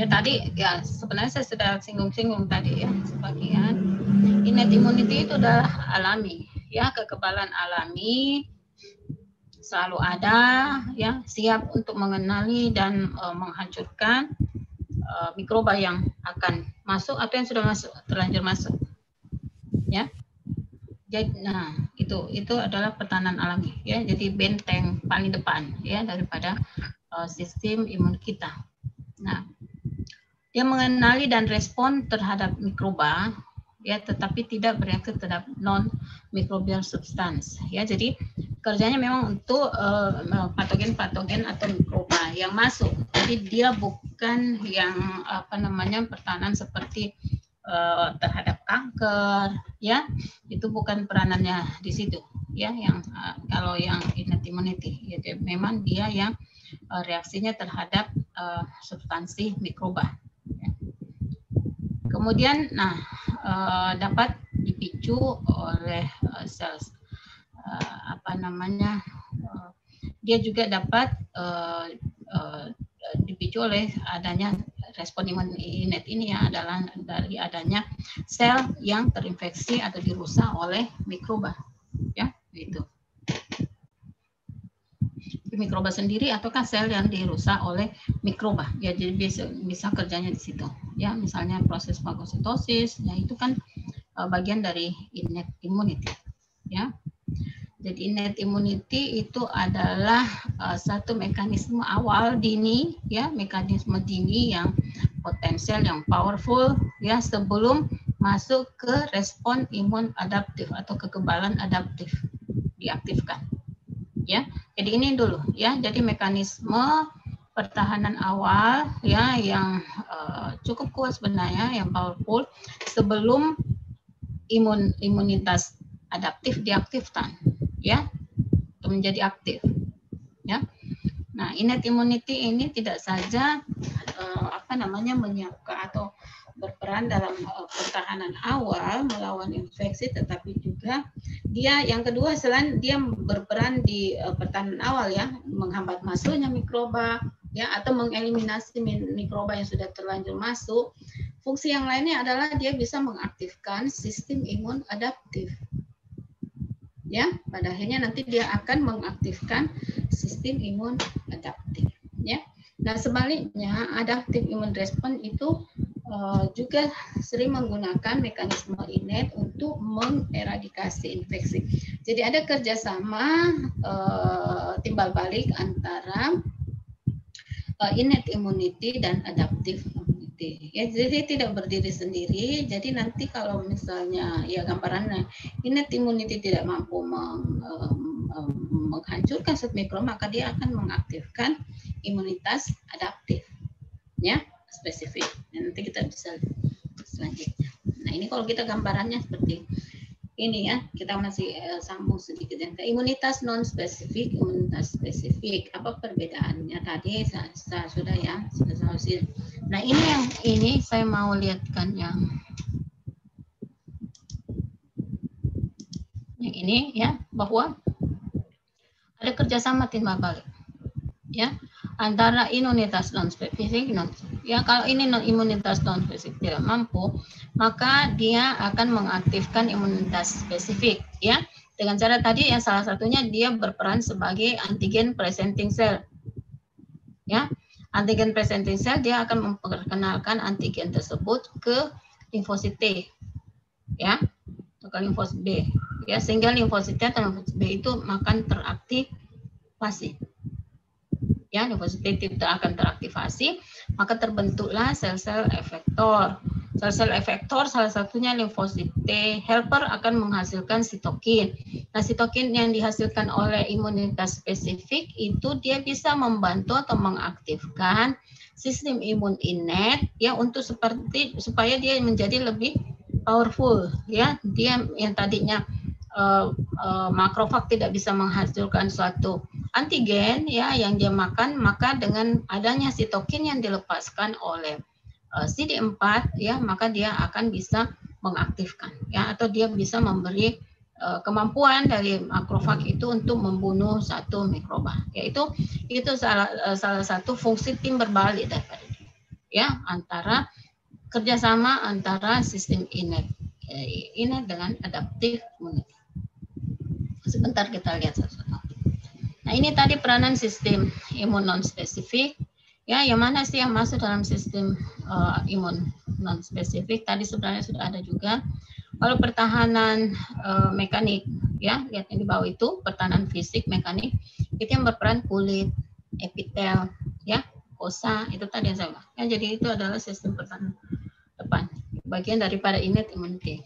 Ya tadi ya sebenarnya saya sudah singgung-singgung tadi ya sebagian. Innate immunity itu adalah alami, ya kekebalan alami selalu ada, ya siap untuk mengenali dan menghancurkan mikroba yang akan masuk atau yang sudah masuk terlanjur masuk, ya. Jadi, nah itu adalah pertahanan alami, ya. Jadi benteng paling depan, ya daripada sistem imun kita. Nah, dia mengenali dan respon terhadap mikroba, ya, tetapi tidak bereaksi terhadap non microbial substance, ya. Jadi kerjanya memang untuk patogen-patogen atau mikroba yang masuk. Jadi dia bukan yang pertahanan seperti terhadap kanker, ya. Itu bukan peranannya di situ, ya. Yang kalau yang innate immunity, ya, memang dia yang reaksinya terhadap substansi mikroba. Kemudian, dapat dipicu oleh sel, dia juga dapat dipicu oleh adanya respon imun innate ini, ya, adalah dari adanya sel yang terinfeksi atau dirusak oleh mikroba, ya, itu. Mikroba sendiri ataukah sel yang dirusak oleh mikroba, ya. Jadi bisa kerjanya di situ, ya. Misalnya proses fagositosis, ya itu kan bagian dari innate immunity, ya. Jadi innate immunity itu adalah satu mekanisme awal dini, ya, mekanisme dini yang potensial, yang powerful, ya, sebelum masuk ke respon imun adaptif atau kekebalan adaptif diaktifkan, ya. Jadi ini dulu, ya. Jadi mekanisme pertahanan awal, ya, yang cukup kuat sebenarnya, yang powerful sebelum imunitas adaptif diaktifkan, ya, untuk menjadi aktif, ya. Nah, innate immunity ini tidak saja menyiapkan atau berperan dalam pertahanan awal melawan infeksi, tetapi juga dia yang kedua, selain dia berperan di pertahanan awal, ya, menghambat masuknya mikroba, ya, atau mengeliminasi mikroba yang sudah terlanjur masuk. Fungsi yang lainnya adalah dia bisa mengaktifkan sistem imun adaptif, ya. Pada akhirnya nanti dia akan mengaktifkan sistem imun adaptif, ya. Nah, sebaliknya adaptive immune response itu juga sering menggunakan mekanisme innate untuk mengeradikasi infeksi. Jadi ada kerjasama timbal balik antara innate immunity dan adaptive immunity. Ya, jadi tidak berdiri sendiri. Jadi nanti kalau misalnya, ya, gambarannya innate immunity tidak mampu menghancurkan satu mikroba, maka dia akan mengaktifkan imunitas adaptif, ya, spesifik. Dan nanti kita bisa selanjutnya. Nah, ini kalau kita gambarannya seperti ini, ya. Kita masih sambung sedikit yang ke imunitas non spesifik, imunitas spesifik. Apa perbedaannya? Tadi saya sudah, ya, sudah. Nah, ini saya mau lihatkan yang ini, ya, bahwa ada kerjasama timbal balik, ya, antara imunitas non spesifik, ya. Kalau ini imunitas non spesifik tidak mampu, maka dia akan mengaktifkan imunitas spesifik, ya, dengan cara tadi, yang salah satunya dia berperan sebagai antigen presenting cell, ya. Antigen presenting cell dia akan memperkenalkan antigen tersebut ke limfosit T, ya, ke limfosit B, ya, sehingga limfosit T atau limfosit B itu akan teraktivasi, ya. Limfosit T itu akan teraktivasi, maka terbentuklah sel-sel efektor. Sel-sel efektor salah satunya limfosit T helper akan menghasilkan sitokin. Nah, sitokin yang dihasilkan oleh imunitas spesifik itu dia bisa membantu atau mengaktifkan sistem imun innate, ya, untuk supaya dia menjadi lebih powerful, ya. Dia yang tadinya makrofag tidak bisa menghasilkan suatu antigen, ya, yang dia makan, maka dengan adanya sitokin yang dilepaskan oleh CD4, ya, maka dia akan bisa mengaktifkan, ya, atau dia bisa memberi kemampuan dari makrofag itu untuk membunuh satu mikroba, yaitu salah satu fungsi tim berbalik daripada dia, ya antara kerjasama antara sistem innate dengan adaptive immunity. Sebentar kita lihat satu-satu. Nah, ini tadi peranan sistem imun non-spesifik. Ya, yang mana sih yang masuk dalam sistem imun non-spesifik? Tadi sebenarnya sudah ada juga. Kalau pertahanan mekanik, ya, lihat yang di bawah itu, pertahanan fisik, mekanik, itu yang berperan kulit, epitel, ya, kosa, itu tadi yang saya bilang. Ya, jadi itu adalah sistem pertahanan depan, bagian daripada innate immunity.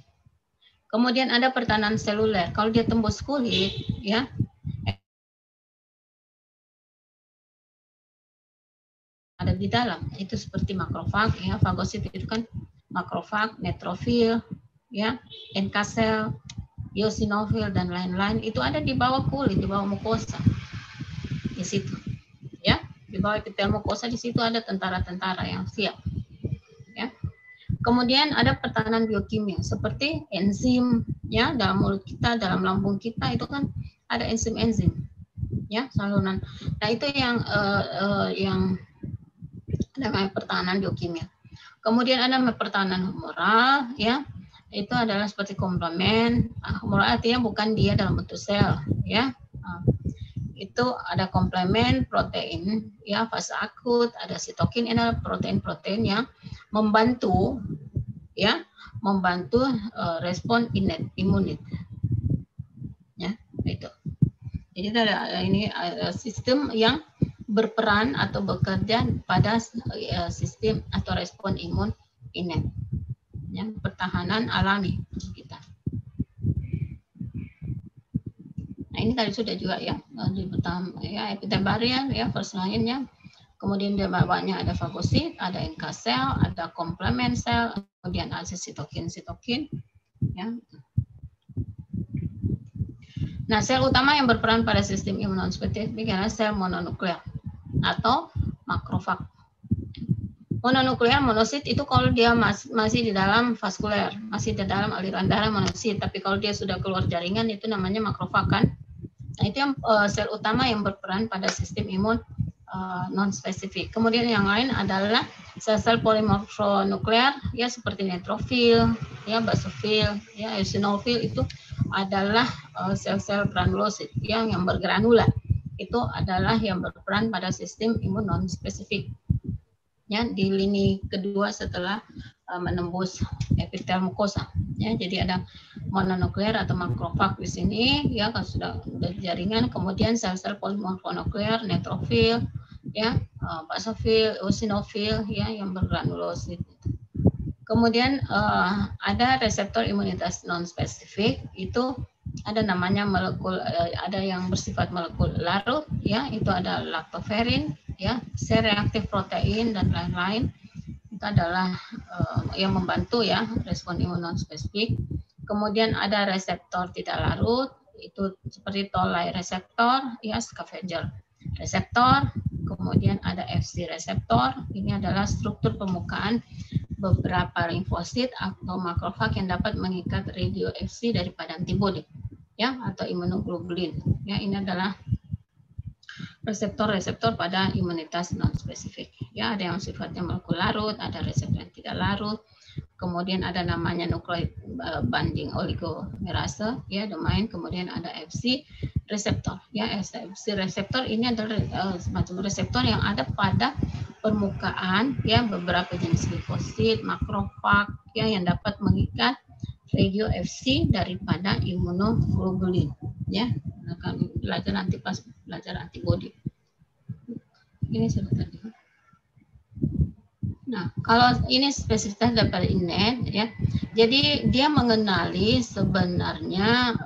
Kemudian ada pertahanan seluler. Kalau dia tembus kulit, ya, ada di dalam, itu seperti makrofag, ya, fagosit itu kan makrofag, neutrofil, ya, NK cell, eosinofil dan lain-lain, itu ada di bawah kulit, di bawah mukosa, di situ, ya, di bawah epitel mukosa, di situ ada tentara-tentara yang siap, ya. Kemudian ada pertahanan biokimia seperti enzim, ya, dalam mulut kita, dalam lambung kita itu kan ada enzim-enzim, ya, saluran. Nah, itu yang namanya pertahanan biokimia. Kemudian ada pertahanan humoral, ya, itu adalah seperti komplement. Humoral artinya bukan dia dalam bentuk sel, ya. Itu ada komplement protein, ya, fase akut, ada sitokin, ini adalah protein-protein yang membantu, ya, membantu respon innate imunit, ya, itu. Jadi ada ini sistem yang berperan atau bekerja pada sistem atau respon imun innate, ya, pertahanan alami kita. Nah, ini tadi sudah juga, ya, di pertama, ya, epitel barrier, ya, first line-nya. Kemudian di bawahnya ada fagosit, ada NK cell, ada komplement cell, kemudian ada sitokin, ya. Nah, sel utama yang berperan pada sistem imun non-spesifik adalah sel mononuklear atau makrofag. Mononuklear, monosit itu kalau dia masih di dalam vaskuler, masih di dalam aliran darah monosit. Tapi kalau dia sudah keluar jaringan itu namanya makrofag, kan? Nah, itu yang sel utama yang berperan pada sistem imun non-spesifik. Kemudian yang lain adalah sel-sel polimorfonuklear, ya, seperti neutrofil, ya, basofil, ya, eosinofil, itu adalah sel-sel granulosit yang bergranula. Itu adalah yang berperan pada sistem imun non-spesifik, ya, di lini kedua setelah menembus epitel mukosa, ya. Jadi ada mononuklear atau makrofag di sini, ya, kalau sudah jaringan. Kemudian sel-sel polimorfonuklear, neutrofil, ya, basofil, eosinofil, ya, yang bergranulosit. Kemudian ada reseptor imunitas non-spesifik, itu ada namanya molekul, ada yang bersifat molekul larut, ya, itu ada laktoferin, ya, C-reaktif protein dan lain-lain. Itu adalah yang membantu, ya, respon imun non-spesifik. Kemudian ada reseptor tidak larut, itu seperti toll-like reseptor, ya, scavenger reseptor. Kemudian ada Fc reseptor, ini adalah struktur permukaan beberapa limfosit atau makrofag yang dapat mengikat radio Fc daripada antibodi, ya, atau imunoglobulin. Ya, ini adalah reseptor-reseptor pada imunitas non-spesifik. Ya, ada yang sifatnya molekul larut, ada reseptor yang tidak larut. Kemudian ada namanya nukleoid binding oligomerase, ya, domain. Kemudian ada Fc reseptor, ya. Fc reseptor ini adalah semacam reseptor yang ada pada permukaan, ya, beberapa jenis limfosit, makrofag, ya, yang dapat mengikat radio Fc daripada imunoglobulin, ya. Akan belajar nanti pas belajar antibodi. Ini sudah tadi. Nah, kalau ini spesifitas daripada innate, ya, jadi dia mengenali sebenarnya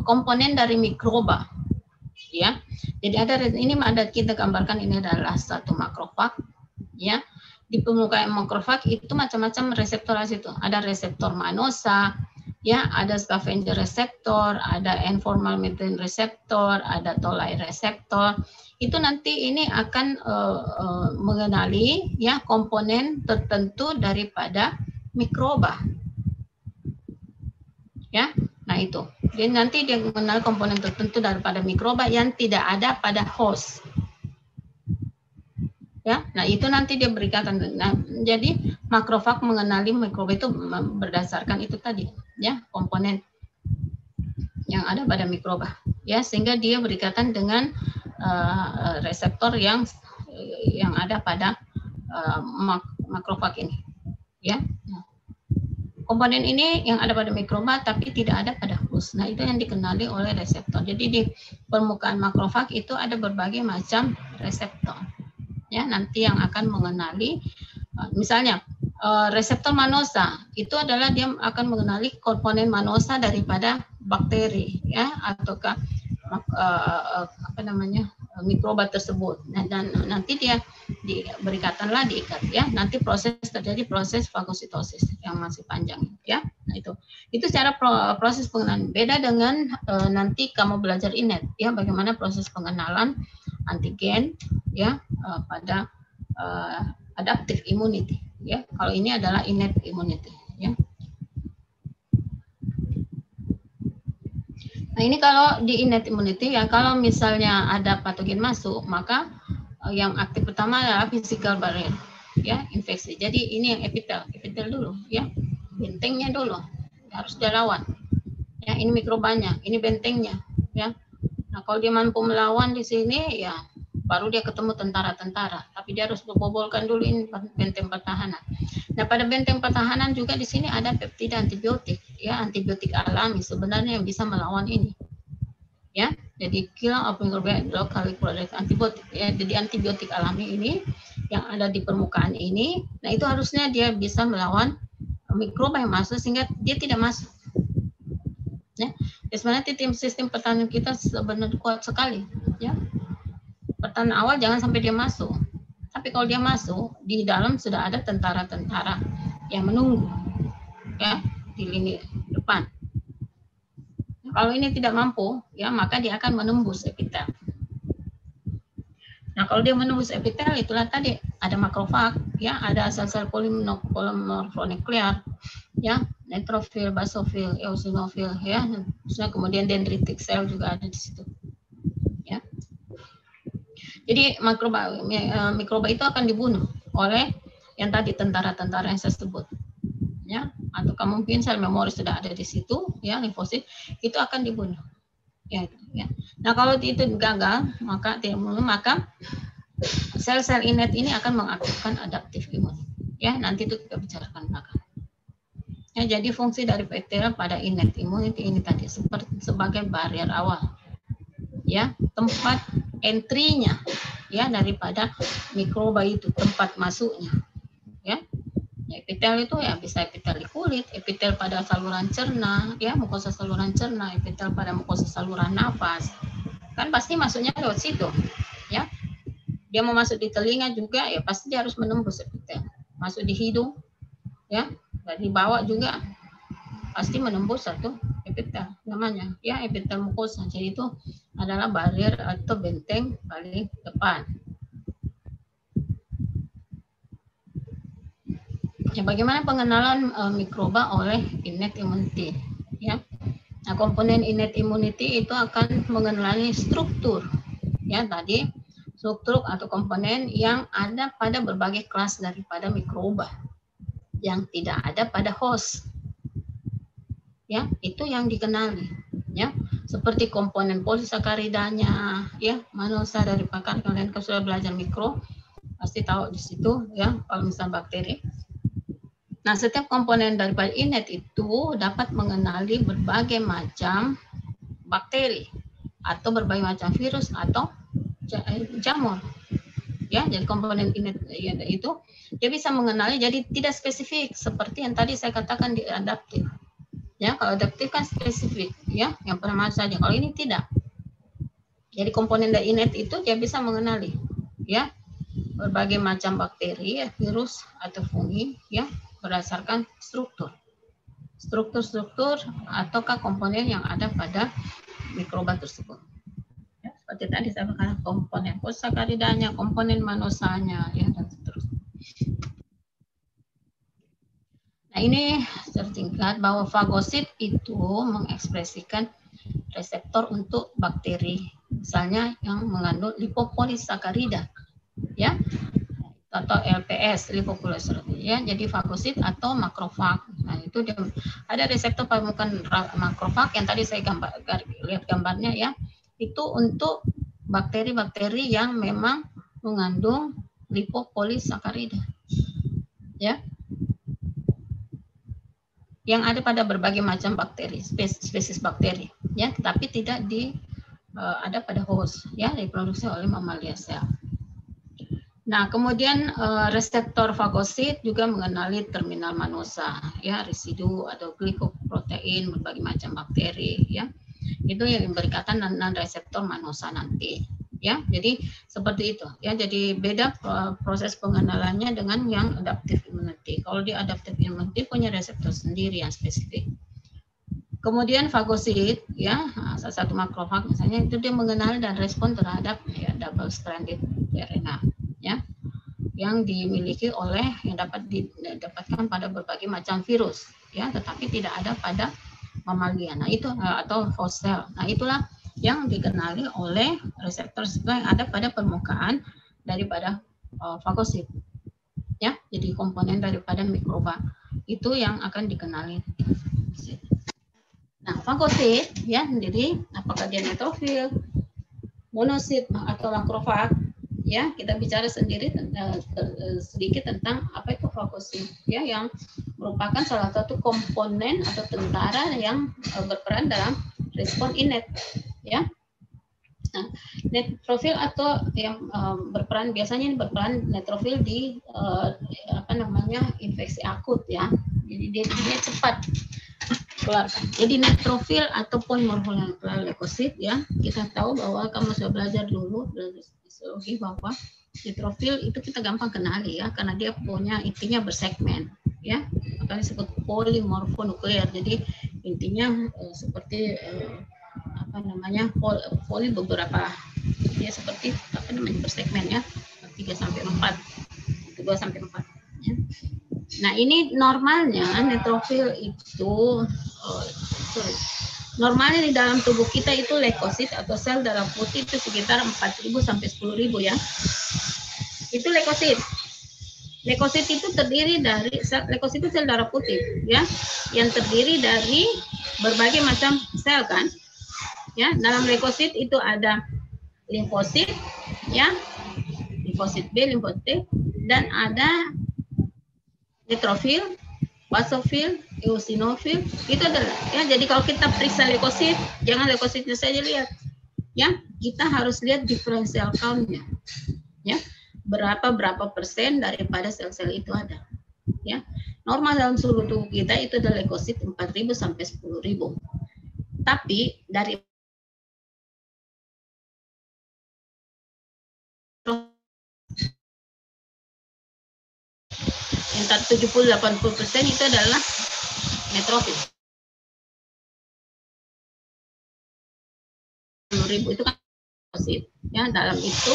komponen dari mikroba, ya. Jadi ada kita gambarkan, ini adalah satu makrofag, ya. Di permukaan makrofag itu macam-macam reseptor situ. Ada reseptor manosa, ya, ada scavenger reseptor, ada N-formal methylene reseptor, ada toll-like reseptor. Itu nanti ini akan mengenali, ya, komponen tertentu daripada mikroba, ya. Nah, itu dia nanti dia mengenal komponen tertentu daripada mikroba yang tidak ada pada host, Ya, nah itu nanti dia berikan. Nah, jadi makrofag mengenali mikroba itu berdasarkan itu tadi, ya, komponen yang ada pada mikroba, ya, sehingga dia berikatan dengan reseptor yang ada pada makrofag ini, ya. Nah, komponen ini yang ada pada mikroba tapi tidak ada pada host. Nah, itu yang dikenali oleh reseptor. Jadi di permukaan makrofag itu ada berbagai macam reseptor. Ya, nanti yang akan mengenali, misalnya reseptor manosa itu adalah dia akan mengenali komponen manosa daripada bakteri, ya, ataukah apa namanya mikroba tersebut. Nah, dan nanti dia diikat, ya. Nanti terjadi proses fagositosis yang masih panjang, ya. Nah, itu cara proses pengenalan. Beda dengan nanti kamu belajar inet, ya, bagaimana proses pengenalan antigen, ya, pada adaptive immunity, ya. Kalau ini adalah innate immunity, ya. Nah, ini kalau di innate immunity, ya, kalau misalnya ada patogen masuk, maka yang aktif pertama adalah physical barrier, ya, infeksi. Jadi ini yang epitel dulu, ya, bentengnya dulu harus dia lawan. Ya, ini mikrobanya, ini bentengnya, ya. Nah, kalau dia mampu melawan di sini, ya, baru dia ketemu tentara-tentara. Tapi dia harus membobolkan dulu ini benteng pertahanan. Nah, pada benteng pertahanan juga di sini ada peptida antibiotik, ya, antibiotik alami sebenarnya yang bisa melawan ini, ya. Jadi kill of microbial locally produced antibiotik, ya. Jadi antibiotik alami ini yang ada di permukaan ini, nah itu harusnya dia bisa melawan mikroba yang masuk sehingga dia tidak masuk. Ya, sebenarnya sistem pertahanan kita sebenarnya kuat sekali, ya. Pertahanan awal jangan sampai dia masuk. Tapi kalau dia masuk, di dalam sudah ada tentara-tentara yang menunggu, ya, di lini depan. Kalau ini tidak mampu, ya, maka dia akan menembus epitel. Nah, kalau dia menembus epitel, itulah tadi ada makrofag, ya, ada sel-sel polimorfonuklear, ya, neutrofil, basofil, eosinofil, ya, kemudian dendritic cell juga ada di situ, ya. Jadi mikroba itu akan dibunuh oleh yang tadi tentara-tentara yang saya sebut, ya, atau mungkin sel memori sudah ada di situ, ya, limfosit itu akan dibunuh, ya, ya. Nah, kalau itu gagal, maka sel-sel innate ini akan mengaktifkan adaptive imun, ya, nanti itu kita bicarakan belakang. Ya, jadi fungsi dari bakteri pada innate immunity ini tadi sebagai barrier awal, ya, tempat entry-nya, ya, daripada mikroba itu, tempat masuknya, ya. Epitel itu ya bisa epitel di kulit, epitel pada saluran cerna, ya, mukosa saluran cerna, epitel pada mukosa saluran nafas, kan pasti masuknya lewat situ, ya. Dia mau masuk di telinga juga, ya pasti dia harus menembus epitel. Masuk di hidung, ya, dan di bawah juga pasti menembus satu epitel, namanya, ya, epitel mukosa. Jadi itu adalah barrier atau benteng paling depan. Ya, bagaimana pengenalan mikroba oleh innate immunity, ya. Nah, komponen innate immunity itu akan mengenali struktur, ya, tadi struktur atau komponen yang ada pada berbagai kelas daripada mikroba yang tidak ada pada host, ya, itu yang dikenali, ya, seperti komponen polisakaridanya, ya, manosa dari pakar. Kalian kalau sudah belajar mikro pasti tahu di situ, ya, kalau misalnya bakteri. Nah, setiap komponen daripada innate itu dapat mengenali berbagai macam bakteri atau berbagai macam virus atau jamur, ya. Jadi komponen innate itu dia bisa mengenali, jadi tidak spesifik seperti yang tadi saya katakan di adaptif, ya. Kalau adaptif kan spesifik, ya, yang pernah saja. Kalau ini tidak. Jadi komponen dari innate itu dia bisa mengenali, ya, berbagai macam bakteri, ya, virus atau fungi, ya, berdasarkan struktur ataukah komponen yang ada pada mikroba tersebut. Ya, seperti tadi saya katakan komponen posakaridanya, komponen manosanya, ya, dan seterusnya. Nah, ini tertingkat bahwa fagosit itu mengekspresikan reseptor untuk bakteri, misalnya yang mengandung lipopolisakarida, ya. atau LPS, lipopolysaccharide ya. Jadi fagosit atau makrofag. Nah, itu dia, ada reseptor pamukan makrofag yang tadi saya lihat gambarnya ya. Itu untuk bakteri-bakteri yang memang mengandung lipopolysaccharide. Ya. Yang ada pada berbagai macam bakteri, spesies bakteri ya, tetapi tidak ada pada host ya, diproduksi oleh mamalia sel. Nah, kemudian reseptor fagosit juga mengenali terminal manosa, ya, residu atau glikoprotein berbagai macam bakteri, ya. Itu yang berkaitan dengan reseptor manosa nanti, ya. Jadi seperti itu, ya. Jadi beda proses pengenalannya dengan yang adaptive immunity. Kalau di adaptive immunity punya reseptor sendiri yang spesifik. Kemudian fagosit, ya, salah satu makrofag misalnya itu dia mengenal dan respon terhadap ya, double stranded RNA, ya, yang dimiliki oleh yang dapat didapatkan pada berbagai macam virus, ya, tetapi tidak ada pada mamalia. Nah, itu atau host cell. Nah, itulah yang dikenali oleh reseptor yang ada pada permukaan daripada fagosit, ya. Jadi komponen daripada mikroba itu yang akan dikenali. Nah, fagosit ya sendiri apakah dia neutrofil, monosit atau makrofag, ya, kita bicara sendiri sedikit tentang apa itu fagosit, ya, yang merupakan salah satu komponen atau tentara yang berperan dalam respon innate, ya. Nah, neutrofil atau yang berperan biasanya ini berperan neutrofil di infeksi akut, ya. Jadi dia cepat keluarkan. Jadi neutrofil ataupun morfolikular leukosit, ya, kita tahu bahwa kamu sudah belajar dulu fisiologi bahwa neutrofil itu kita gampang kenali, ya, karena dia punya intinya bersegmen, ya, makanya disebut polimorfonuklear. Jadi intinya seperti poli beberapa, dia seperti bersegmen, ya, 3 sampai 4, 2 sampai 4, ya. Nah, ini normalnya neutrofil itu normalnya di dalam tubuh kita itu leukosit atau sel darah putih itu sekitar 4.000 sampai 10.000, ya. Itu leukosit. Leukosit itu terdiri dari leukosit itu sel darah putih, ya, yang terdiri dari berbagai macam sel, kan. Ya, dalam leukosit itu ada limfosit, ya. Limfosit B, limfosit T, dan ada neutrofil, basofil, eosinofil, itu adalah, ya. Jadi kalau kita periksa leukosit, jangan leukositnya saja lihat, ya, kita harus lihat differential count-nya, ya, berapa persen daripada sel-sel itu ada, ya. Normal dalam seluruh tubuh kita itu ada leukosit 4.000 sampai 10.000, tapi dari entar 70-80% itu adalah neutrofil. 10.000 itu kan leukosit, ya. Dalam itu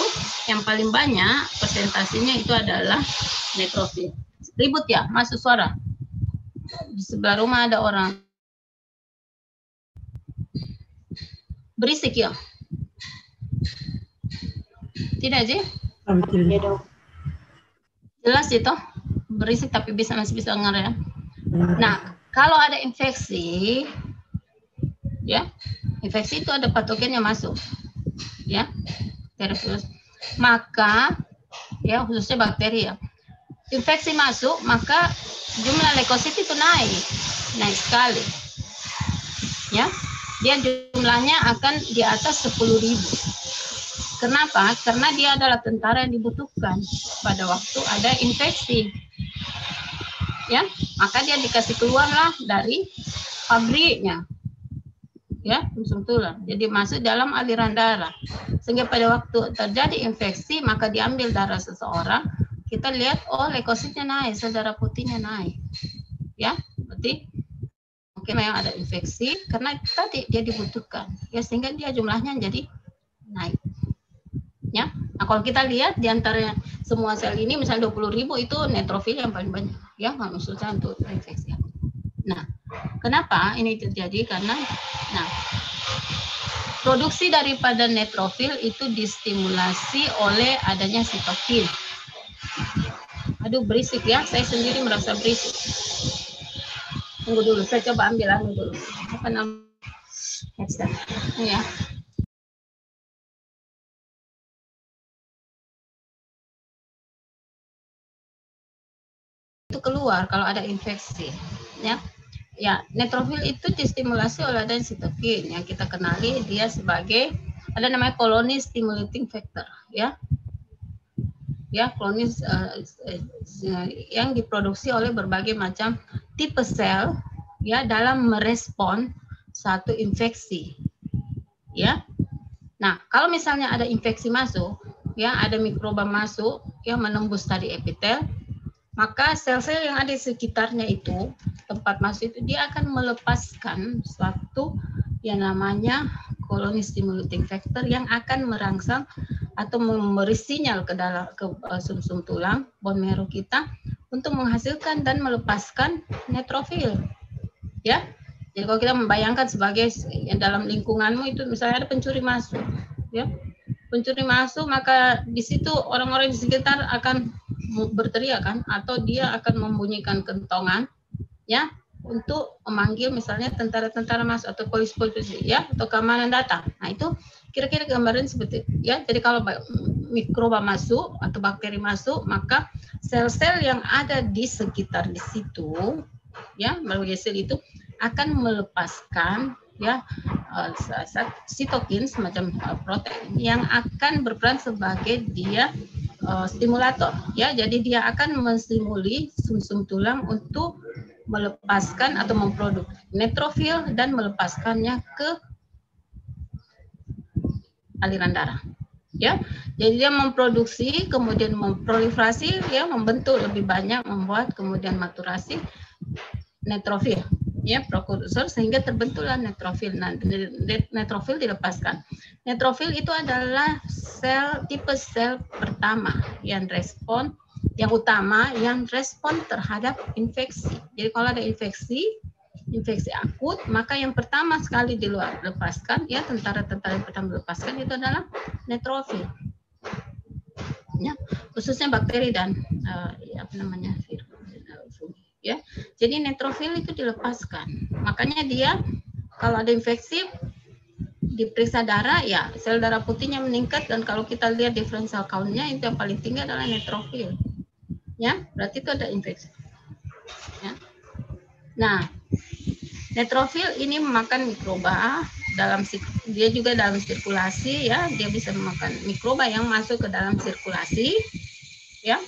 yang paling banyak persentasenya itu adalah neutrofil. Ribut, ya, masuk suara. Di sebelah rumah ada orang. Berisik, ya. Tidak, Ji? Jelas itu. Berisik tapi masih bisa dengar, ya. Nah, kalau ada infeksi, ya, infeksi itu ada patogen yang masuk, ya, terus maka, ya, khususnya bakteri, ya, infeksi masuk maka jumlah leukosit itu naik sekali, ya, dia jumlahnya akan di atas 10.000. Kenapa? Karena dia adalah tentara yang dibutuhkan pada waktu ada infeksi, ya, maka dia dikasih keluarlah dari pabriknya, ya, sumsum tulang. Jadi masuk dalam aliran darah, sehingga pada waktu terjadi infeksi maka diambil darah seseorang, kita lihat, oh, leukositnya naik, sel darah putihnya naik, ya, berarti mungkin memang ada infeksi karena tadi dia dibutuhkan, ya, sehingga dia jumlahnya jadi naik, ya. Nah, kalau kita lihat di antara semua sel ini misalnya 20.000 itu neutrofil yang paling banyak, ya, maksudnya untuk infeksi. Nah, kenapa ini terjadi? Karena, nah, produksi daripada neutrofil itu distimulasi oleh adanya sitokin. Aduh berisik ya, saya sendiri merasa berisik. Tunggu dulu, saya coba ambil dulu. Apa namanya? Headset. Ya. Itu keluar kalau ada infeksi, ya. Ya, neutrofil itu distimulasi oleh adanya sitokin yang kita kenali dia sebagai ada namanya colony stimulating factor, ya. Ya, klonis yang diproduksi oleh berbagai macam tipe sel ya dalam merespon satu infeksi ya. Nah, kalau misalnya ada infeksi masuk ya, ada mikroba masuk yang menembus tadi epitel, maka sel-sel yang ada di sekitarnya itu tempat masuk itu dia akan melepaskan suatu yang namanya colony stimulating factor yang akan merangsang atau memberi sinyal ke dalam sumsum tulang bone marrow kita untuk menghasilkan dan melepaskan neutrofil ya. Jadi kalau kita membayangkan sebagai yang dalam lingkunganmu itu misalnya ada pencuri masuk ya, pencuri masuk maka di situ orang-orang di sekitar akan berteriak kan, atau dia akan membunyikan kentongan ya untuk memanggil misalnya tentara-tentara masuk atau polisi-polisi ya, atau keamanan datang. Nah itu kira-kira gambaran seperti itu ya. Jadi kalau mikroba masuk atau bakteri masuk, maka sel-sel yang ada di sekitar di situ ya melalui sel itu akan melepaskan ya sitokin semacam protein yang akan berperan sebagai dia stimulator ya. Jadi dia akan menstimuli sumsum tulang untuk melepaskan atau memproduksi neutrofil dan melepaskannya ke aliran darah ya. Jadi dia memproduksi kemudian memproliferasi ya, membentuk lebih banyak, membuat kemudian maturasi neutrofil ya, prekursor sehingga terbentuklah neutrofil. Nah, neutrofil dilepaskan. Neutrofil itu adalah sel tipe sel pertama yang respon yang utama yang respon terhadap infeksi. Jadi kalau ada infeksi akut, maka yang pertama sekali dilepaskan ya, tentara-tentara yang pertama dilepaskan itu adalah neutrofil. Ya, khususnya bakteri dan apa namanya virus ya. Jadi neutrofil itu dilepaskan. Makanya dia kalau ada infeksi diperiksa darah ya, sel darah putihnya meningkat, dan kalau kita lihat differential count-nya itu yang paling tinggi adalah neutrofil. Ya, berarti itu ada infeksi. Ya. Nah, neutrofil ini memakan mikroba dia juga dalam sirkulasi ya, dia bisa memakan mikroba yang masuk ke dalam sirkulasi ya.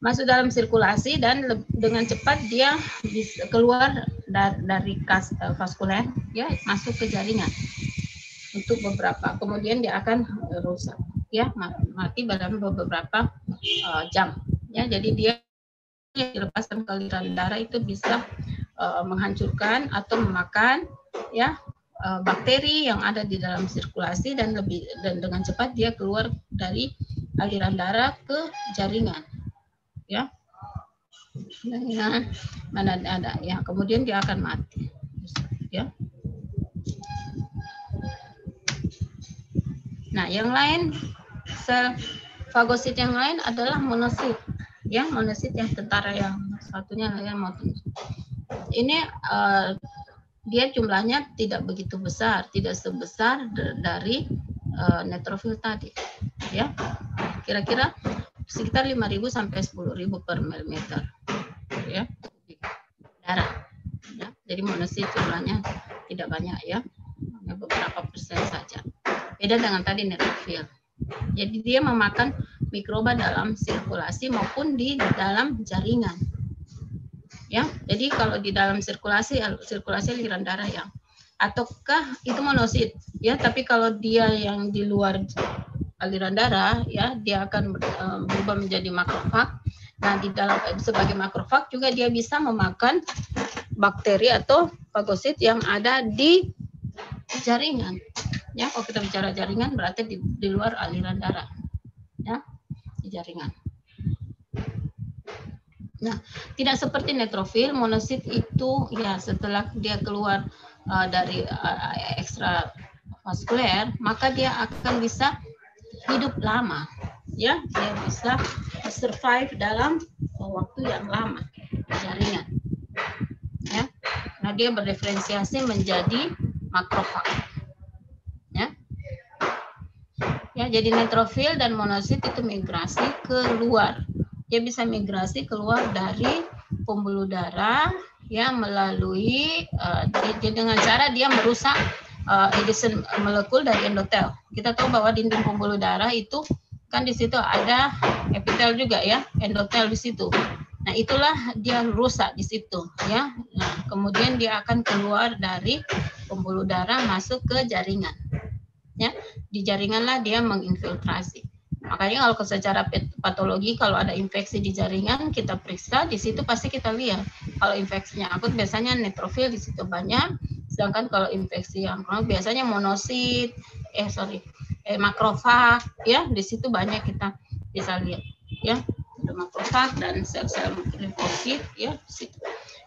Masuk dalam sirkulasi dan dengan cepat dia bisa keluar dari kas vaskuler ya, masuk ke jaringan untuk beberapa, kemudian dia akan rusak ya, mati dalam beberapa jam ya. Jadi dia dilepaskan ke aliran darah itu bisa menghancurkan atau memakan ya bakteri yang ada di dalam sirkulasi, dan dengan cepat dia keluar dari aliran darah ke jaringan ya. Mana ada ya, kemudian dia akan mati ya. Nah, yang lain sel fagosit yang lain adalah monosit ya, monosit yang tentara yang satunya yang mau ini dia jumlahnya tidak begitu besar, tidak sebesar dari neutrofil tadi ya, kira-kira sekitar 5.000 sampai 10.000 per milimeter ya darah ya. Jadi monosit jumlahnya tidak banyak ya, hanya beberapa persen saja, beda dengan tadi neutrofil. Jadi dia memakan mikroba dalam sirkulasi maupun di dalam jaringan ya. Jadi kalau di dalam sirkulasi aliran darah yang ataukah itu monosit ya, tapi kalau dia yang di luar aliran darah ya, dia akan berubah menjadi makrofag. Nah, di dalam sebagai makrofag juga dia bisa memakan bakteri atau fagosit yang ada di jaringan ya. Kalau kita bicara jaringan berarti di luar aliran darah ya, di jaringan. Nah, tidak seperti neutrofil, monosit itu ya setelah dia keluar dari ekstravaskuler, maka dia akan bisa hidup lama ya, dia bisa survive dalam waktu yang lama jaringan. Ya, nah dia berdiferensiasi menjadi makrofag. Ya, jadi neutrofil dan monosit itu migrasi keluar. Dia bisa migrasi keluar dari pembuluh darah ya melalui dengan cara dia merusak adhesion molekul dari endotel. Kita tahu bahwa dinding pembuluh darah itu kan di situ ada epitel juga ya, endotel di situ. Nah, itulah dia rusak di situ ya. Nah, kemudian dia akan keluar dari pembuluh darah masuk ke jaringan. Ya, di jaringanlah dia menginfiltrasi. Makanya kalau secara patologi kalau ada infeksi di jaringan kita periksa di situ pasti kita lihat kalau infeksinya akut biasanya neutrofil di situ banyak, sedangkan kalau infeksi yang kronis biasanya monosit, makrofag ya di situ banyak kita bisa lihat ya ada makrofag dan sel-sel limfosit ya di situ.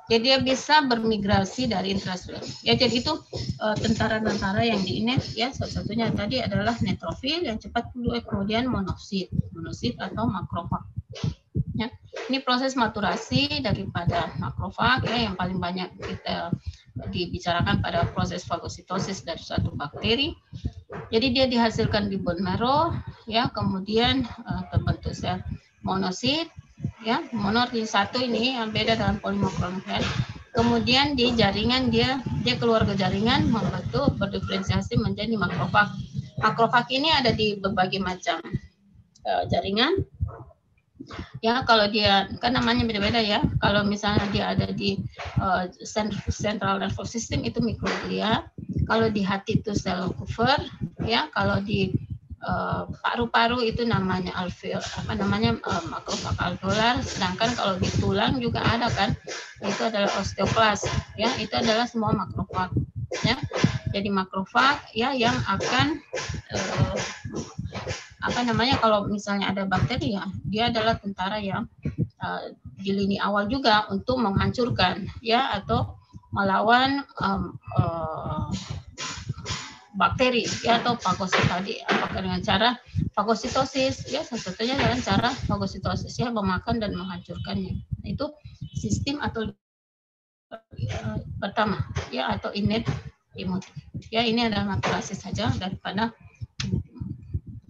Jadi dia bisa bermigrasi dari intraseluler. Ya, jadi itu tentara-tentara yang di inet ya, salah satunya tadi adalah neutrofil yang cepat keluar, kemudian monosit atau makrofag. Ya, ini proses maturasi daripada makrofag ya yang paling banyak kita dibicarakan pada proses fagositosis dari suatu bakteri. Jadi dia dihasilkan di bone marrow ya, kemudian terbentuk sel monosit. Ya, monorit satu ini yang beda dengan polimorfisme. Kemudian di jaringan dia keluar ke jaringan membentuk berdiferensiasi menjadi makrofag. Makrofag ini ada di berbagai macam jaringan. Ya, kalau dia kan namanya beda-beda ya. Kalau misalnya dia ada di central nervous system itu mikroglia. Kalau di hati itu sel Kupffer. Ya, kalau di paru-paru itu namanya makrofag alveolar, sedangkan kalau di tulang juga ada kan, itu adalah osteoklas, ya itu adalah semua makrofag, ya. Jadi makrofag ya yang akan kalau misalnya ada bakteri ya, dia adalah tentara yang di lini awal juga untuk menghancurkan ya atau melawan bakteri ya atau fagosit tadi, apakah dengan cara fagositosis ya, salah satunya dengan cara fagositosis ya, memakan dan menghancurkannya. Itu sistem atau pertama ya atau innate immunity ya, ini adalah maturasi saja daripada.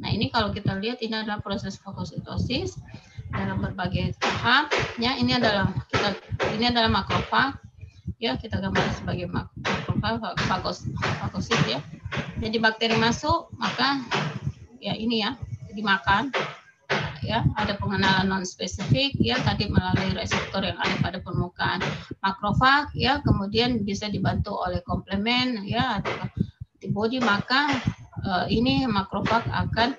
Nah, ini kalau kita lihat ini adalah proses fagositosis dalam berbagai tahap ya. Ini adalah makrofag ya, kita gambar sebagai makrofag fagosit ya. Jadi bakteri masuk maka ya ini ya dimakan ya, ada pengenalan non spesifik ya tadi melalui reseptor yang ada pada permukaan makrofag ya, kemudian bisa dibantu oleh komplemen ya atau antibody, maka ini makrofag akan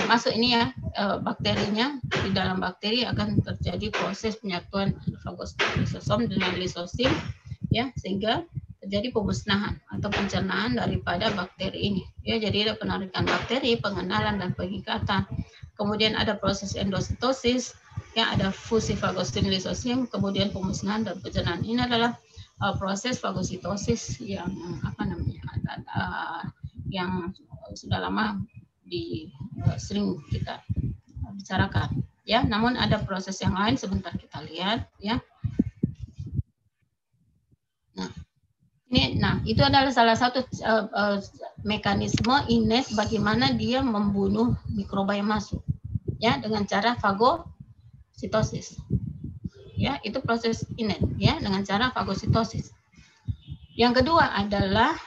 masuk ini ya bakterinya, di dalam bakteri akan terjadi proses penyatuan fagositosom dengan lisosim ya, sehingga terjadi pemusnahan atau pencernaan daripada bakteri ini ya. Jadi ada penarikan bakteri, pengenalan dan pengikatan, kemudian ada proses endositosis ya, ada fusi fagosin lisosim, kemudian pemusnahan dan pencernaan. Ini adalah proses fagositosis yang yang sudah lama sering kita bicarakan ya. Namun ada proses yang lain, sebentar kita lihat ya. Nah, itu adalah salah satu mekanisme innate bagaimana dia membunuh mikroba yang masuk, ya, dengan cara fagositosis. Ya, itu proses innate, ya, dengan cara fagositosis. Yang kedua adalah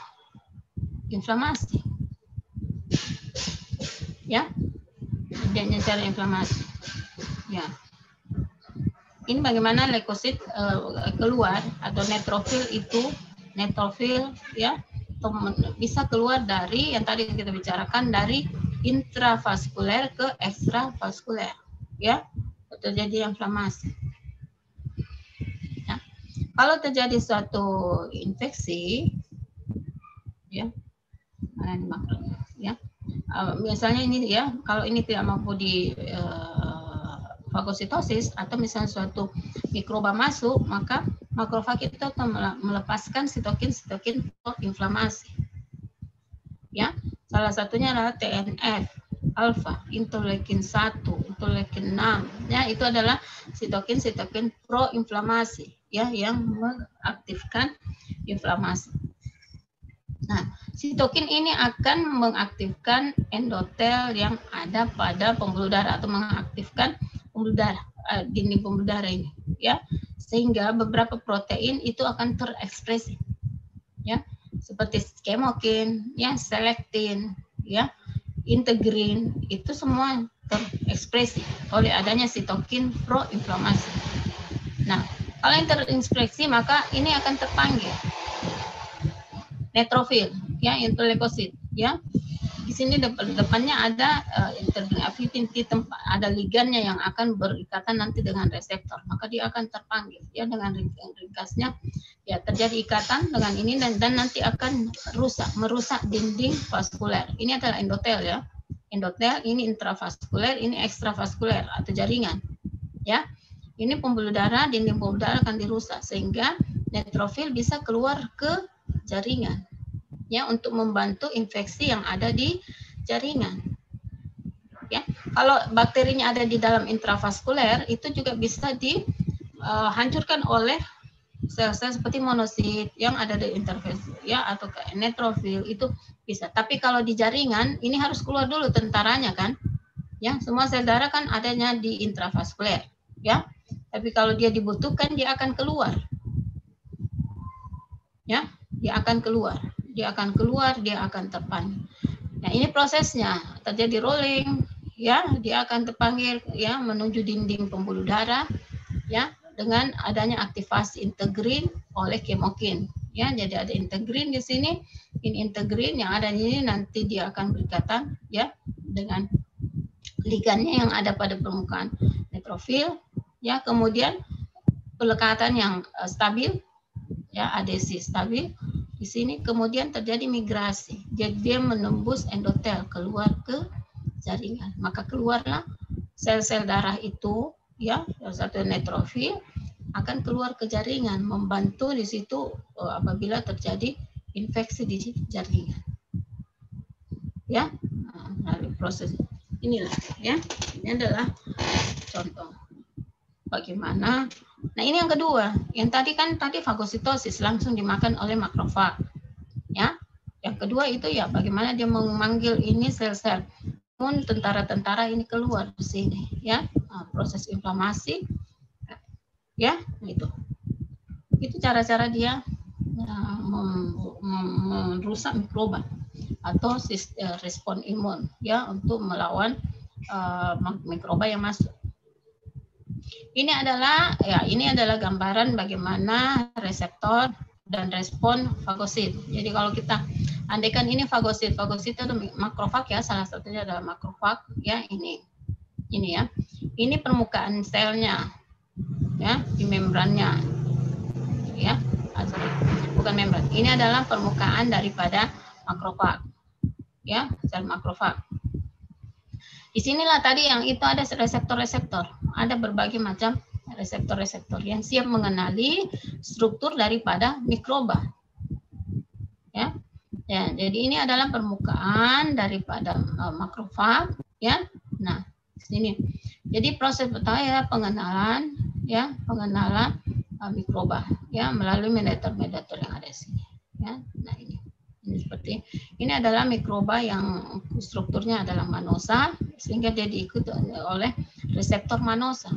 inflamasi, ya, dengan cara inflamasi. Ya, ini bagaimana leukosit keluar atau neutrofil ya bisa keluar dari yang tadi kita bicarakan, dari intravaskuler ke ekstravaskuler ya, terjadi inflamasi ya. Kalau terjadi suatu infeksi ya, misalnya ini ya, kalau ini tidak mampu di fagositosis atau misalnya suatu mikroba masuk, maka makrofag itu akan melepaskan sitokin inflamasi. Ya, salah satunya adalah TNF alfa, interleukin 1, interleukin 6. Ya, itu adalah sitokin proinflamasi ya yang mengaktifkan inflamasi. Nah, sitokin ini akan mengaktifkan endotel yang ada pada pembuluh darah atau mengaktifkan pembuluh darah, dinding pembuluh darah ini, ya, sehingga beberapa protein itu akan terekspresi, ya, seperti kemokin, ya, selektin, ya, integrin, itu semua terekspresi oleh adanya sitokin proinflamasi. Nah, kalau yang terekspresi maka ini akan terpanggil neutrofil, ya, interleukosit, ya. Di sini depannya ada interleukin, ada ligannya yang akan berikatan nanti dengan reseptor, maka dia akan terpanggil, ya, dengan ringkasnya, ya, terjadi ikatan dengan ini dan nanti akan merusak dinding vaskuler. Ini adalah endotel, ya. Endotel ini intravaskuler, ini ekstravaskuler atau jaringan, ya. Ini pembuluh darah, dinding pembuluh darah akan dirusak sehingga neutrofil bisa keluar ke jaringan, ya, untuk membantu infeksi yang ada di jaringan, ya. Kalau bakterinya ada di dalam intravaskuler itu juga bisa dihancurkan oleh sel-sel seperti monosit yang ada di intervaskuler, ya, atau ke neutrofil itu bisa. Tapi kalau di jaringan ini harus keluar dulu tentaranya kan, ya. Semua sel darah kan adanya di intravaskuler, ya. Tapi kalau dia dibutuhkan dia akan keluar, ya, dia akan keluar, dia akan terpanggil. Nah, ini prosesnya terjadi rolling, ya, dia akan terpanggil, ya, menuju dinding pembuluh darah, ya, dengan adanya aktivasi integrin oleh kemokin, ya. Jadi ada integrin di sini, ini integrin yang ada di sini nanti dia akan berikatan, ya, dengan ligannya yang ada pada permukaan neutrofil, ya, kemudian pelekatan yang stabil, ya, adesi stabil di sini, kemudian terjadi migrasi, jadi dia menembus endotel keluar ke jaringan, maka keluarlah sel-sel darah itu, ya, satu neutrofil akan keluar ke jaringan, membantu di situ apabila terjadi infeksi di jaringan, ya. Nah, proses inilah, ya, ini adalah contoh bagaimana. Nah, ini yang kedua. Yang tadi fagositosis langsung dimakan oleh makrofag, ya. Yang kedua itu, ya, bagaimana dia memanggil ini sel-sel tentara-tentara ini keluar di sini, ya. Nah, proses inflamasi, ya, itu cara-cara dia merusak mikroba atau respon imun, ya, untuk melawan mikroba yang masuk. Ini adalah gambaran bagaimana reseptor dan respon fagosit. Jadi kalau kita andaikan ini fagosit itu makrofag, ya, salah satunya adalah makrofag, ya, ini ya. Ini permukaan selnya, ya, di membrannya, ya, bukan membran. Ini adalah permukaan daripada makrofag, ya, sel makrofag. Di sinilah tadi yang itu ada reseptor-reseptor, ada berbagai macam reseptor-reseptor yang siap mengenali struktur daripada mikroba, ya. Ya, jadi ini adalah permukaan daripada makrofag, ya. Nah, sini. Jadi proses pertama, ya, pengenalan mikroba, ya, melalui mediator yang ada di sini, ya. Nah, ini seperti ini adalah mikroba yang strukturnya adalah manosa sehingga dia diikuti oleh reseptor manosa,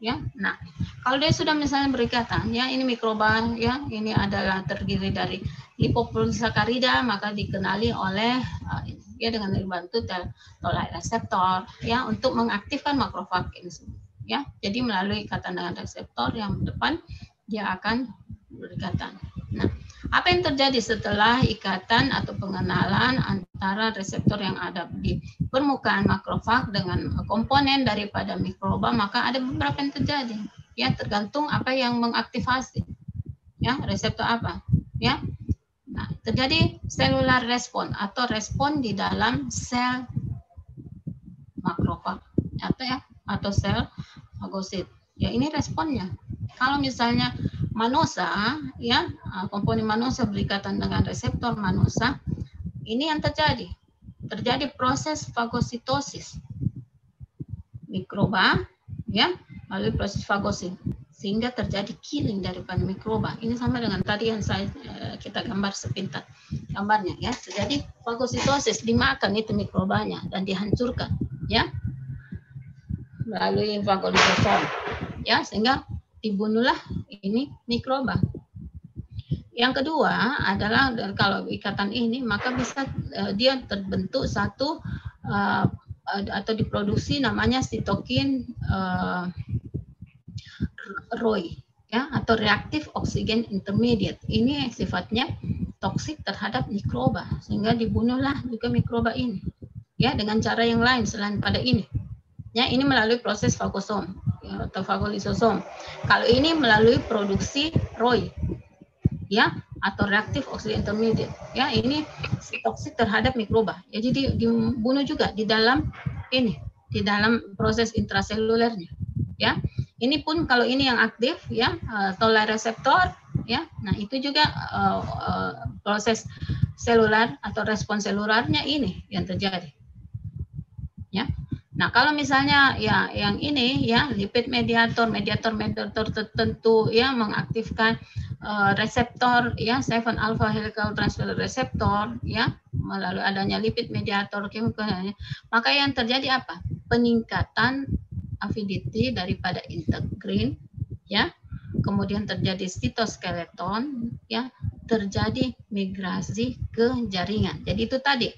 ya. Nah, kalau dia sudah misalnya berikatan, ya, ini mikroba, ya, ini adalah terdiri dari lipopolisakarida, maka dikenali oleh ya dengan dibantu toll-like reseptor, ya, untuk mengaktifkan makrofag ini, ya. Jadi melalui ikatan dengan reseptor yang depan dia akan berikatan. Nah, apa yang terjadi setelah ikatan atau pengenalan antara reseptor yang ada di permukaan makrofag dengan komponen daripada mikroba, maka ada beberapa yang terjadi, ya, tergantung apa yang mengaktifasi, ya, reseptor apa, ya. Nah, terjadi cellular respon atau respon di dalam sel makrofag atau sel fagosit. Ya, ini responnya. Kalau misalnya manosa, ya, komponen manosa berikatan dengan reseptor manosa, ini yang terjadi proses fagositosis, mikroba, ya, melalui proses fagosit, sehingga terjadi killing daripada mikroba. Ini sama dengan tadi yang kita gambar sepintas gambarnya, ya. Jadi fagositosis, dimakan itu mikrobanya dan dihancurkan, ya, melalui fagolisosom, ya, sehingga dibunuhlah ini mikroba. Yang kedua adalah kalau ikatan ini, maka bisa dia terbentuk satu atau diproduksi namanya sitokin ROI, ya, atau reaktif oksigen intermediate. Ini sifatnya toksik terhadap mikroba, sehingga dibunuhlah juga mikroba ini, ya, dengan cara yang lain selain pada ini. Ya, ini melalui proses fagosom, ya, atau fagolisosom. Kalau ini melalui produksi ROI, ya, atau reaktif oksigen intermediate, ya, ini toksik terhadap mikroba. Jadi dibunuh juga di dalam ini, di dalam proses intraselulernya, ya. Ini pun kalau ini yang aktif, ya, toll reseptor, ya. Nah, itu juga proses seluler atau respons selulernya ini yang terjadi, ya. Nah, kalau misalnya ya yang ini, ya, lipid mediator tertentu, ya, mengaktifkan reseptor, ya, 7 alpha helical transfer receptor, ya, melalui adanya lipid mediator chemical, maka yang terjadi apa? Peningkatan avidity daripada integrin, ya, kemudian terjadi sitoskeleton, ya, terjadi migrasi ke jaringan. Jadi itu tadi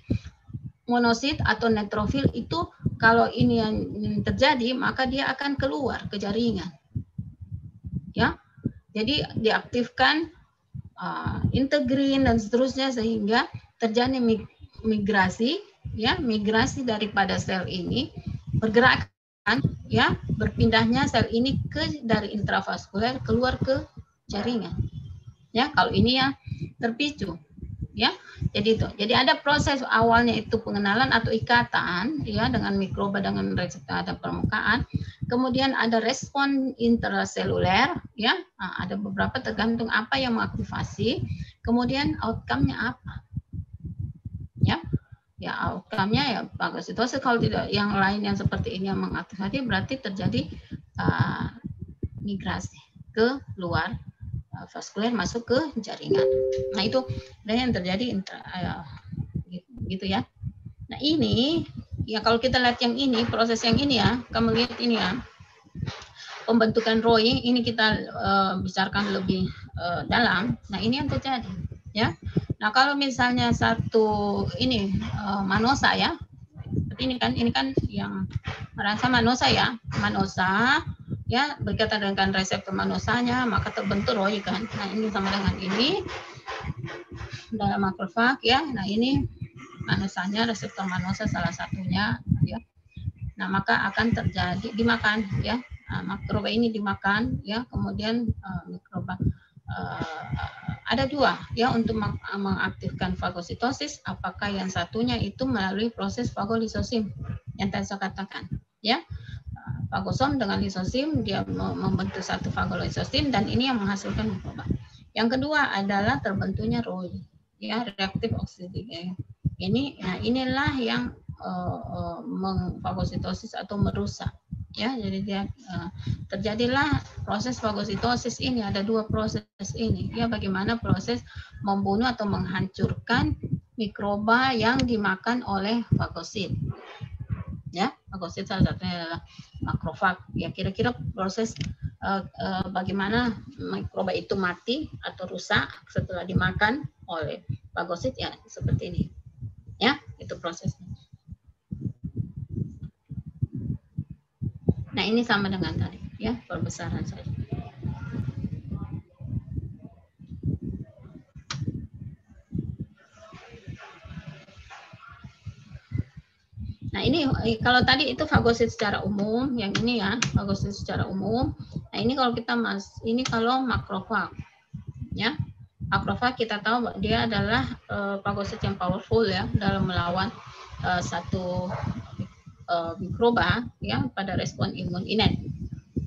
monosit atau neutrofil itu kalau ini yang terjadi, maka dia akan keluar ke jaringan, ya. Jadi diaktifkan integrin dan seterusnya sehingga terjadi migrasi, ya, migrasi daripada sel ini, pergerakan, ya, berpindahnya sel ini dari intravaskuler keluar ke jaringan, ya. Kalau ini yang terpicu, ya. Jadi itu. Jadi ada proses awalnya itu pengenalan atau ikatan, ya, dengan mikroba dengan reseptor atau permukaan. Kemudian ada respon intraseluler, ya. Nah, ada beberapa tergantung apa yang mengaktifasi. Kemudian outcome-nya apa? Ya. Ya, outcome-nya ya fagositosis. Kalau tidak yang lain yang seperti ini yang mengaktifasi, berarti terjadi migrasi ke luar vaskuler masuk ke jaringan. Nah, itu dan yang terjadi gitu, ya. Nah, ini ya kalau kita lihat yang ini, proses yang ini, ya, kamu lihat ini, ya, pembentukan ROI ini kita bicarakan lebih dalam. Nah, ini yang terjadi, ya. Nah, kalau misalnya satu ini manosa, ya, ini kan yang merasa manosa, ya, manosa, ya, berkaitan dengan reseptor manosanya, maka terbentuk ROI, kan. Nah, ini sama dengan ini dalam makrofag, ya. Nah, ini manosanya, reseptor manosa salah satunya, ya. Nah, maka akan terjadi dimakan, ya. Nah, mikroba ini dimakan, ya. Kemudian mikroba ada dua, ya, untuk mengaktifkan fagositosis. Apakah yang satunya itu melalui proses fagolisosim yang tadi saya katakan, ya. Fagosom dengan lisosim dia membentuk satu fagolisosim dan ini yang menghasilkan mikroba. Yang kedua adalah terbentuknya ROI, ya, reaktif oksigen. Ini, nah, inilah yang mengfagositosis atau merusak, ya. Jadi dia terjadilah proses fagositosis ini. Ada dua proses ini, ya, bagaimana proses membunuh atau menghancurkan mikroba yang dimakan oleh fagosit, ya. Fagosit salah satunya adalah makrofag, ya. Kira-kira proses bagaimana mikroba itu mati atau rusak setelah dimakan oleh fagosit, ya, seperti ini, ya, itu prosesnya. Nah, ini sama dengan tadi, ya, perbesaran saja. Nah, ini kalau tadi itu fagosit secara umum, yang ini, ya, fagosit secara umum. Nah, ini kalau kita ini kalau makrofag, ya. Makrofag kita tahu dia adalah fagosit yang powerful, ya, dalam melawan satu mikroba, ya, pada respon imun innate.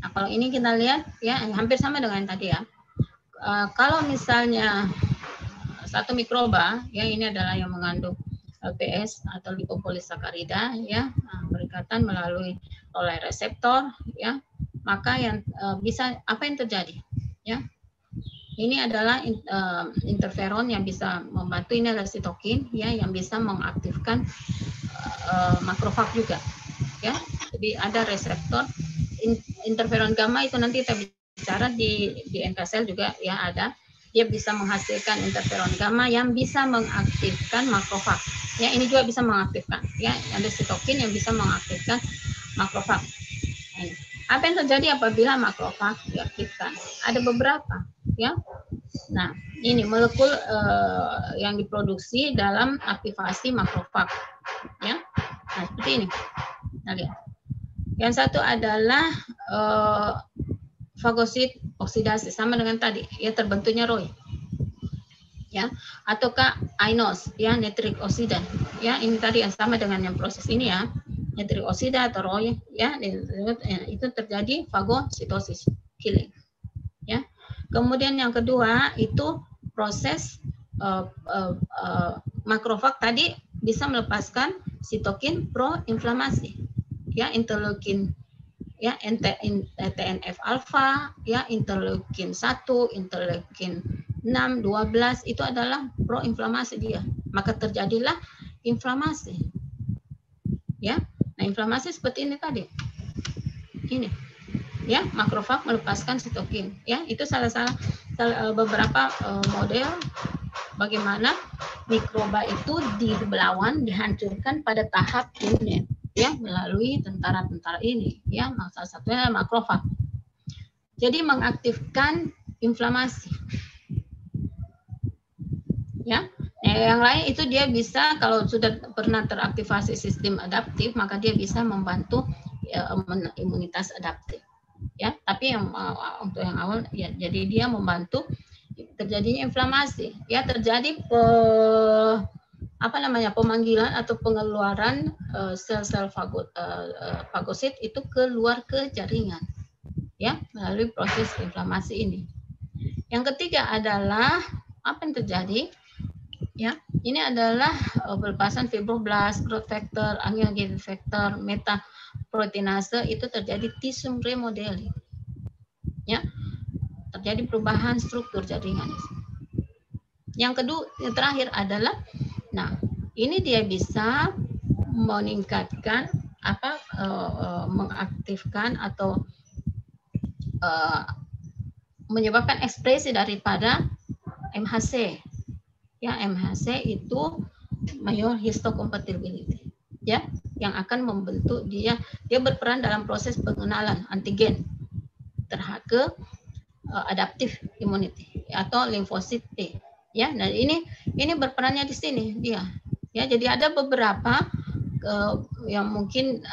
Nah, kalau ini kita lihat, ya, hampir sama dengan tadi, ya. Kalau misalnya satu mikroba, ya, ini adalah yang mengandung LPS atau lipopolisakarida, ya, ikatan melalui toll-like reseptor, ya. Maka yang apa yang terjadi, ya? Ini adalah interferon yang bisa membantu, ini adalah sitokin, ya, yang bisa mengaktifkan makrofag juga, ya. Jadi ada reseptor interferon gamma, itu nanti kita bicara di NK sel juga, ya, ada. Dia bisa menghasilkan interferon gamma yang bisa mengaktifkan makrofag. Ya, ini juga bisa mengaktifkan, ya. Ada sitokin yang bisa mengaktifkan makrofag. Apa yang terjadi apabila makrofag diaktifkan? Ada beberapa, ya. Nah, ini molekul yang diproduksi dalam aktivasi makrofag, ya. Nah, seperti ini. Nah, lihat. Yang satu adalah fagosit oksidasi, sama dengan tadi, ya, terbentuknya ROY, ya, ataukah INOS, ya, nitric oxide, ya. Ini tadi yang sama dengan yang proses ini, ya, nitric oxide atau ROY, ya, itu terjadi fagositosis, killing, ya. Kemudian yang kedua itu proses makrofag tadi bisa melepaskan sitokin pro-inflamasi, ya, interleukin, ya, TNF alfa, ya, interleukin 1, interleukin 6, 12 itu adalah pro-inflamasi dia. Maka terjadilah inflamasi, ya. Nah, inflamasi seperti ini tadi. Ini, ya, makrofag melepaskan sitokin, ya. Itu salah beberapa model bagaimana mikroba itu dilawan, dihancurkan pada tahap imun, ya, melalui tentara-tentara ini, ya. Salah satunya makrofag. Jadi mengaktifkan inflamasi, ya. Yang lain itu dia bisa, kalau sudah pernah teraktivasi sistem adaptif, maka dia bisa membantu imunitas adaptif, ya. Tapi yang untuk yang awal, ya, jadi dia membantu terjadinya inflamasi, ya, terjadi pemanggilan atau pengeluaran sel-sel fagosit itu keluar ke jaringan, ya, melalui proses inflamasi ini. Yang ketiga adalah apa yang terjadi, ya, ini adalah pelepasan fibroblast, growth factor, angiogenesis factor, metaproteinase, itu terjadi tissue remodeling, ya, terjadi perubahan struktur jaringan. Yang kedua, yang terakhir adalah, nah, ini dia bisa meningkatkan mengaktifkan atau menyebabkan ekspresi daripada MHC. Ya, MHC itu major histocompatibility, ya, yang akan membentuk dia berperan dalam proses pengenalan antigen terhadap adaptive immunity atau limfosit T, ya. Nah, ini berperannya di sini dia, ya. Jadi ada beberapa yang mungkin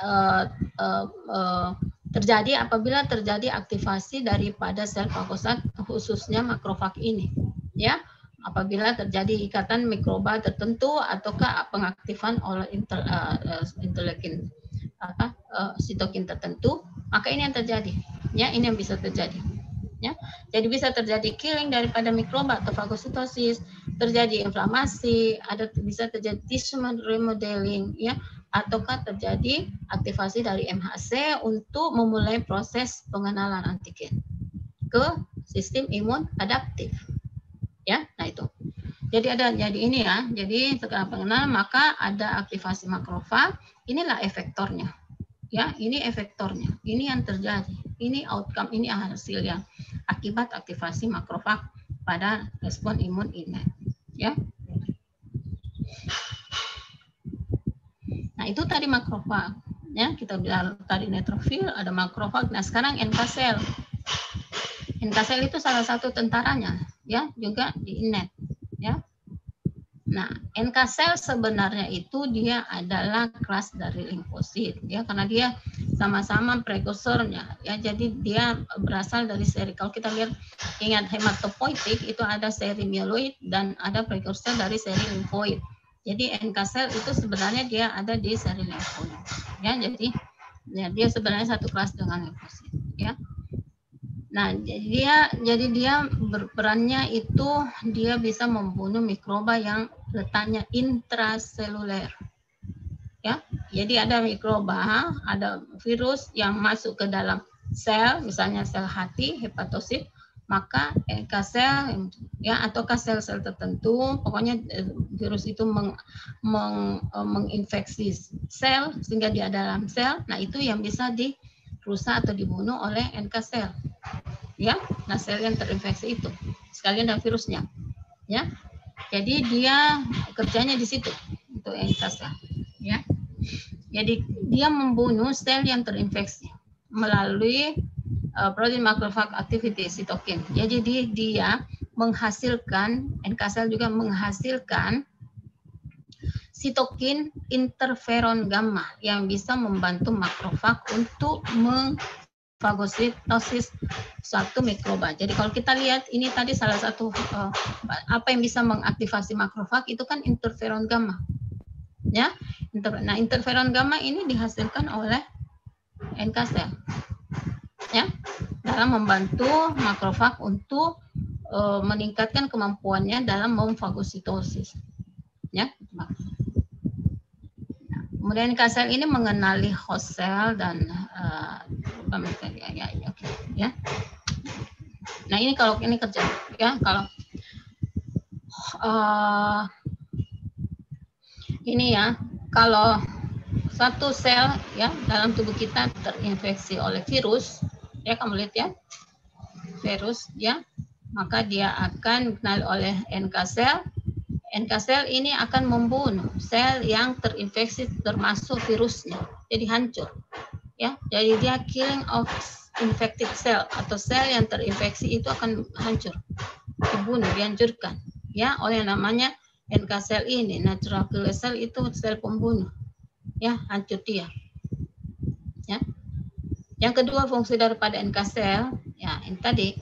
terjadi apabila terjadi aktivasi daripada sel fagosat, khususnya makrofag ini, ya. Apabila terjadi ikatan mikroba tertentu ataukah pengaktifan oleh interleukin sitokin tertentu, maka ini yang terjadi, ya. Ini yang bisa terjadi, ya. Jadi bisa terjadi killing daripada mikroba atau fagositosis, terjadi inflamasi, bisa terjadi tissue remodeling, ya, ataukah terjadi aktivasi dari MHC untuk memulai proses pengenalan antigen ke sistem imun adaptif, ya. Nah, itu. Jadi ini, ya. Jadi setelah pengenalan maka ada aktivasi makrofag. Inilah efektornya, ya. Ini efektornya. Ini yang terjadi. Ini outcome, ini hasil yang akibat aktivasi makrofag pada respon imun innate, ya. Nah, itu tadi makrofag, ya. Kita bilang tadi neutrofil, ada makrofag. Nah, sekarang NK sel. NK sel itu salah satu tentaranya, ya, juga di innate, ya. Nah, NK sel sebenarnya itu dia adalah kelas dari limfosit, ya, karena dia sama-sama prekursornya, ya. Jadi dia berasal dari seri, kalau kita lihat, ingat hematopoietik itu ada seri mieloid dan ada prekursor dari seri limfoid. Jadi NK sel itu sebenarnya dia ada di seri limfoid, ya. Jadi ya, dia sebenarnya satu kelas dengan limfosit, ya. Nah, jadi dia berperannya itu dia bisa membunuh mikroba yang letaknya intraseluler, ya, Jadi ada mikroba, ada virus yang masuk ke dalam sel, misalnya sel hati, hepatosit, maka NK sel ya ataukah sel-sel tertentu, pokoknya virus itu menginfeksi sel sehingga dia dalam sel. Nah, itu yang bisa dirusak atau dibunuh oleh NK sel. Ya, nah sel yang terinfeksi itu sekalian ada virusnya. Ya. Jadi dia kerjanya di situ untuk NK sel. Ya. Jadi dia membunuh sel yang terinfeksi melalui protein macrophage activity sitokin. Jadi dia menghasilkan, NK sel juga menghasilkan sitokin interferon gamma yang bisa membantu makrofag untuk memfagositosis suatu mikroba. Jadi kalau kita lihat ini tadi salah satu apa yang bisa mengaktifasi makrofag itu kan interferon gamma. Ya. Nah, interferon gamma ini dihasilkan oleh NK sel. Ya, dalam membantu makrofag untuk meningkatkan kemampuannya dalam memfagositosis. Ya. Nah, kemudian NK sel ini mengenali host sel dan ya. Nah, ini kalau ini kerja ya, kalau ini ya, kalau satu sel ya dalam tubuh kita terinfeksi oleh virus, ya kamu lihat ya, virus ya, maka dia akan dikenali oleh NK sel. NK sel ini akan membunuh sel yang terinfeksi termasuk virusnya, jadi hancur. Ya, jadi dia killing of infected cell atau sel yang terinfeksi itu akan hancur, dibunuh, dihancurkan ya oleh namanya NK sel ini. Natural killer cell itu sel pembunuh. Ya, hancur dia. Ya. Yang kedua fungsi daripada NK sel, ya ini tadi.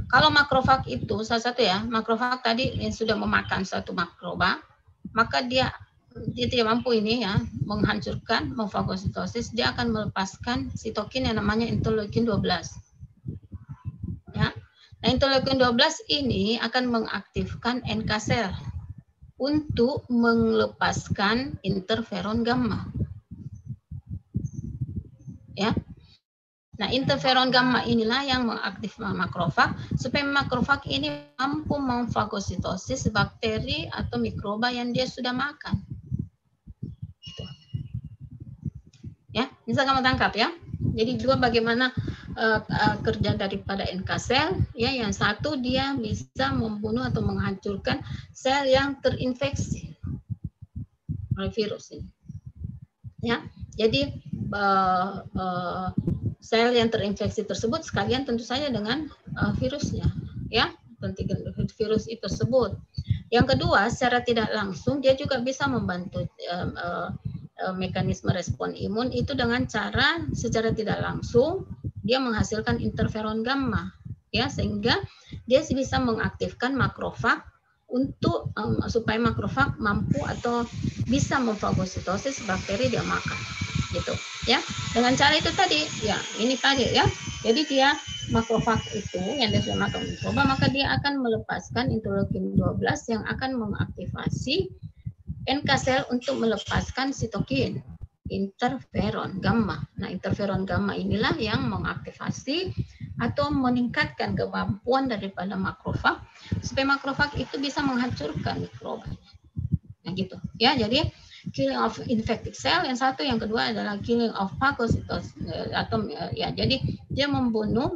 Kalau makrofag itu salah satu ya, makrofag tadi yang sudah memakan satu makroba, maka dia tidak mampu ini ya menghancurkan, memfagositosis, dia akan melepaskan sitokin yang namanya interleukin 12. Ya. Nah, interleukin 12 ini akan mengaktifkan NK sel untuk melepaskan interferon gamma. Ya. Nah, interferon gamma inilah yang mengaktifkan makrofag supaya makrofag ini mampu memfagositosis bakteri atau mikroba yang dia sudah makan. Gitu. Ya, bisa kamu tangkap ya. Jadi dua bagaimana kerja daripada NK sel, ya yang satu dia bisa membunuh atau menghancurkan sel yang terinfeksi oleh virus ini. Ya, jadi sel yang terinfeksi tersebut sekalian tentu saja dengan virusnya, ya, virus itu tersebut. Yang kedua, secara tidak langsung dia juga bisa membantu mekanisme respon imun itu dengan cara secara tidak langsung dia menghasilkan interferon gamma, ya, sehingga dia bisa mengaktifkan makrofag untuk supaya makrofag mampu atau bisa memfagositosis bakteri dia makan, gitu, ya. Dengan cara itu tadi, ya, ini tadi ya. Jadi dia makrofag itu yang dia sudah makan mikroba, maka dia akan melepaskan interleukin 12 yang akan mengaktifasi NK sel untuk melepaskan sitokin interferon gamma. Nah, interferon gamma inilah yang mengaktifasi atau meningkatkan kemampuan daripada makrofag supaya makrofag itu bisa menghancurkan mikroba. Nah, gitu. Ya, jadi killing of infected cell yang satu, yang kedua adalah killing of phagocytosis atau ya, jadi dia membunuh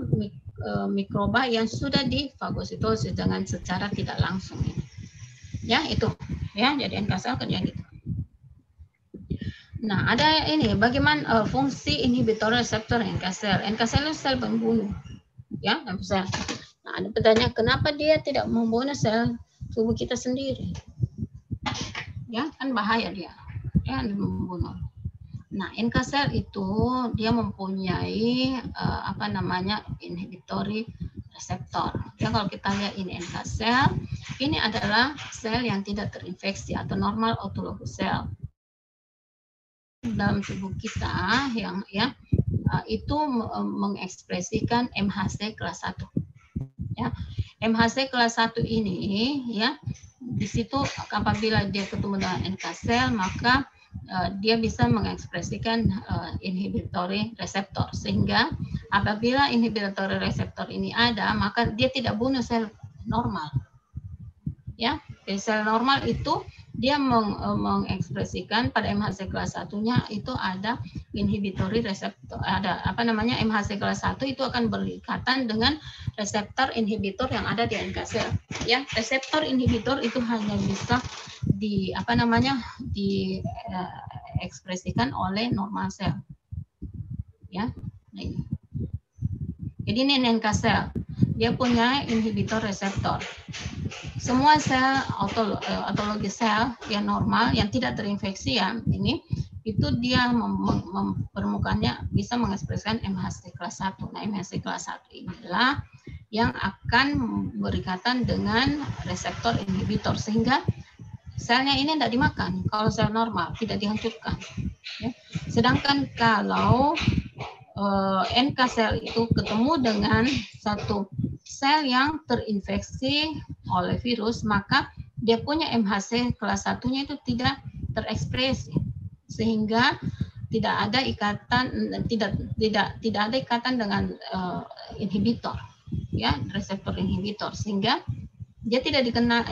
mikroba yang sudah difagositosis dengan secara tidak langsung. Ya, itu. Ya, jadi NK sel kerja gitu. Nah, ada ini bagaimana fungsi inhibitor reseptor NK sel. NK sel itu sel pembunuh. Ya, sel. Nah, ada pertanyaan kenapa dia tidak membunuh sel tubuh kita sendiri? Ya, kan bahaya dia. Ya, membunuh. Nah, NK sel itu dia mempunyai apa namanya inhibitory reseptor. Ya, kalau kita lihat ini NK sel, ini adalah sel yang tidak terinfeksi atau normal autologous cell dalam tubuh kita yang ya itu mengekspresikan MHC kelas 1. Ya, MHC kelas 1 ini ya di situ apabila dia ketemu dengan NK sel maka dia bisa mengekspresikan inhibitory reseptor, sehingga apabila inhibitory reseptor ini ada, maka dia tidak bunuh sel normal. Ya, sel normal itu dia mengekspresikan pada MHC kelas 1-nya itu ada inhibitory reseptor, ada apa namanya, MHC kelas 1 itu akan berikatan dengan reseptor inhibitor yang ada di NK sel. Ya, reseptor inhibitor itu hanya bisa di apa namanya, diekspresikan oleh normal sel. Ya. Nah, ini. Jadi ini NK sel, dia punya inhibitor reseptor. Semua sel autologi sel yang normal yang tidak terinfeksi ya ini itu dia permukaannya bisa mengekspresikan MHC kelas 1. Nah, MHC kelas 1 inilah yang akan berikatan dengan reseptor inhibitor sehingga selnya ini tidak dimakan. Kalau sel normal tidak dihancurkan. Ya. Sedangkan kalau NK sel itu ketemu dengan satu sel yang terinfeksi oleh virus, maka dia punya MHC kelas 1-nya itu tidak terekspresi, sehingga tidak ada ikatan, tidak ada ikatan dengan inhibitor, ya, reseptor inhibitor, sehingga dia tidak dikenal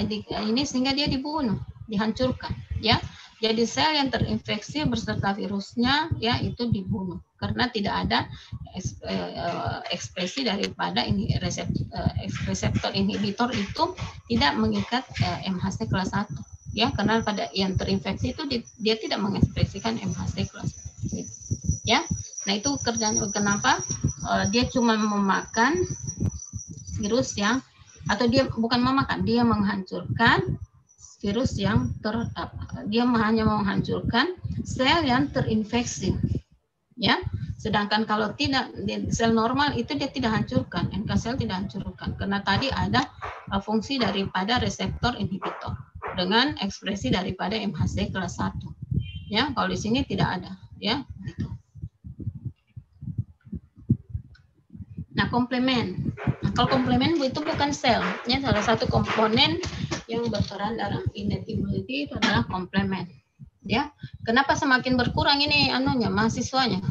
ini, sehingga dia dibunuh, dihancurkan, ya. Jadi sel yang terinfeksi beserta virusnya ya itu dibunuh karena tidak ada ekspresi daripada ini reseptor inhibitor itu tidak mengikat MHC kelas 1 ya, karena pada yang terinfeksi itu dia tidak mengekspresikan MHC kelas 1 ya. Nah, itu kerjaan kenapa dia cuma memakan virus yang, atau dia bukan memakan, dia menghancurkan virus yang dia hanya menghancurkan sel yang terinfeksi, ya. Sedangkan kalau tidak, sel normal itu dia tidak hancurkan, NK sel tidak hancurkan, karena tadi ada fungsi daripada reseptor inhibitor dengan ekspresi daripada MHC kelas 1, ya. Kalau di sini tidak ada, ya. Gitu. Nah, komplemen. Nah, kalau komplemen itu bukan sel, ya, salah satu komponen yang berperan dalam innate immunity itu adalah komplemen. Ya, kenapa semakin berkurang ini anunya mahasiswanya?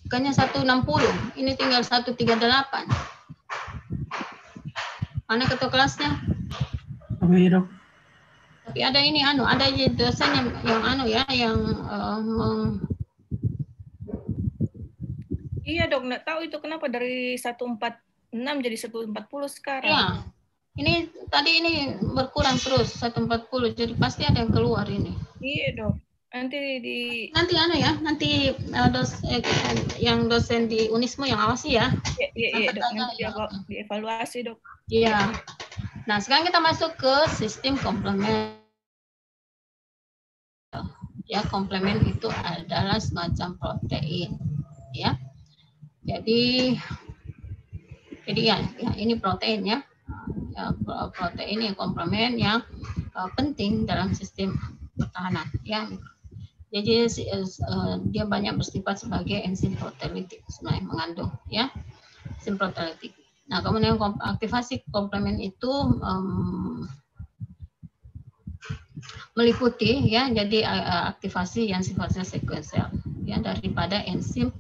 Bukannya 160, ini tinggal 138. Mana ketua kelasnya? Oke, Dok. Tapi ada ini ada dosen yang yang Iya, Dok, nggak tahu itu kenapa dari 146 jadi 140 sekarang. Iya. Ini tadi ini berkurang terus 140, jadi pasti ada yang keluar ini. Iya, Dok. Nanti nanti yang dosen di Unismo yang awasi ya. Iya, Dok. Nanti dievaluasi, Dok. Iya. Nah, sekarang kita masuk ke sistem komplemen. Ya, komplemen itu adalah semacam protein, ya. Jadi ya ini protein ya. Protein yang komplemen yang penting dalam sistem pertahanan, ya. Jadi dia banyak bersifat sebagai enzim proteolitik, sebenarnya mengandung ya enzim proteolitik. Nah, kemudian aktivasi komplemen itu meliputi ya, jadi aktivasi yang sifatnya sekuensial ya daripada enzim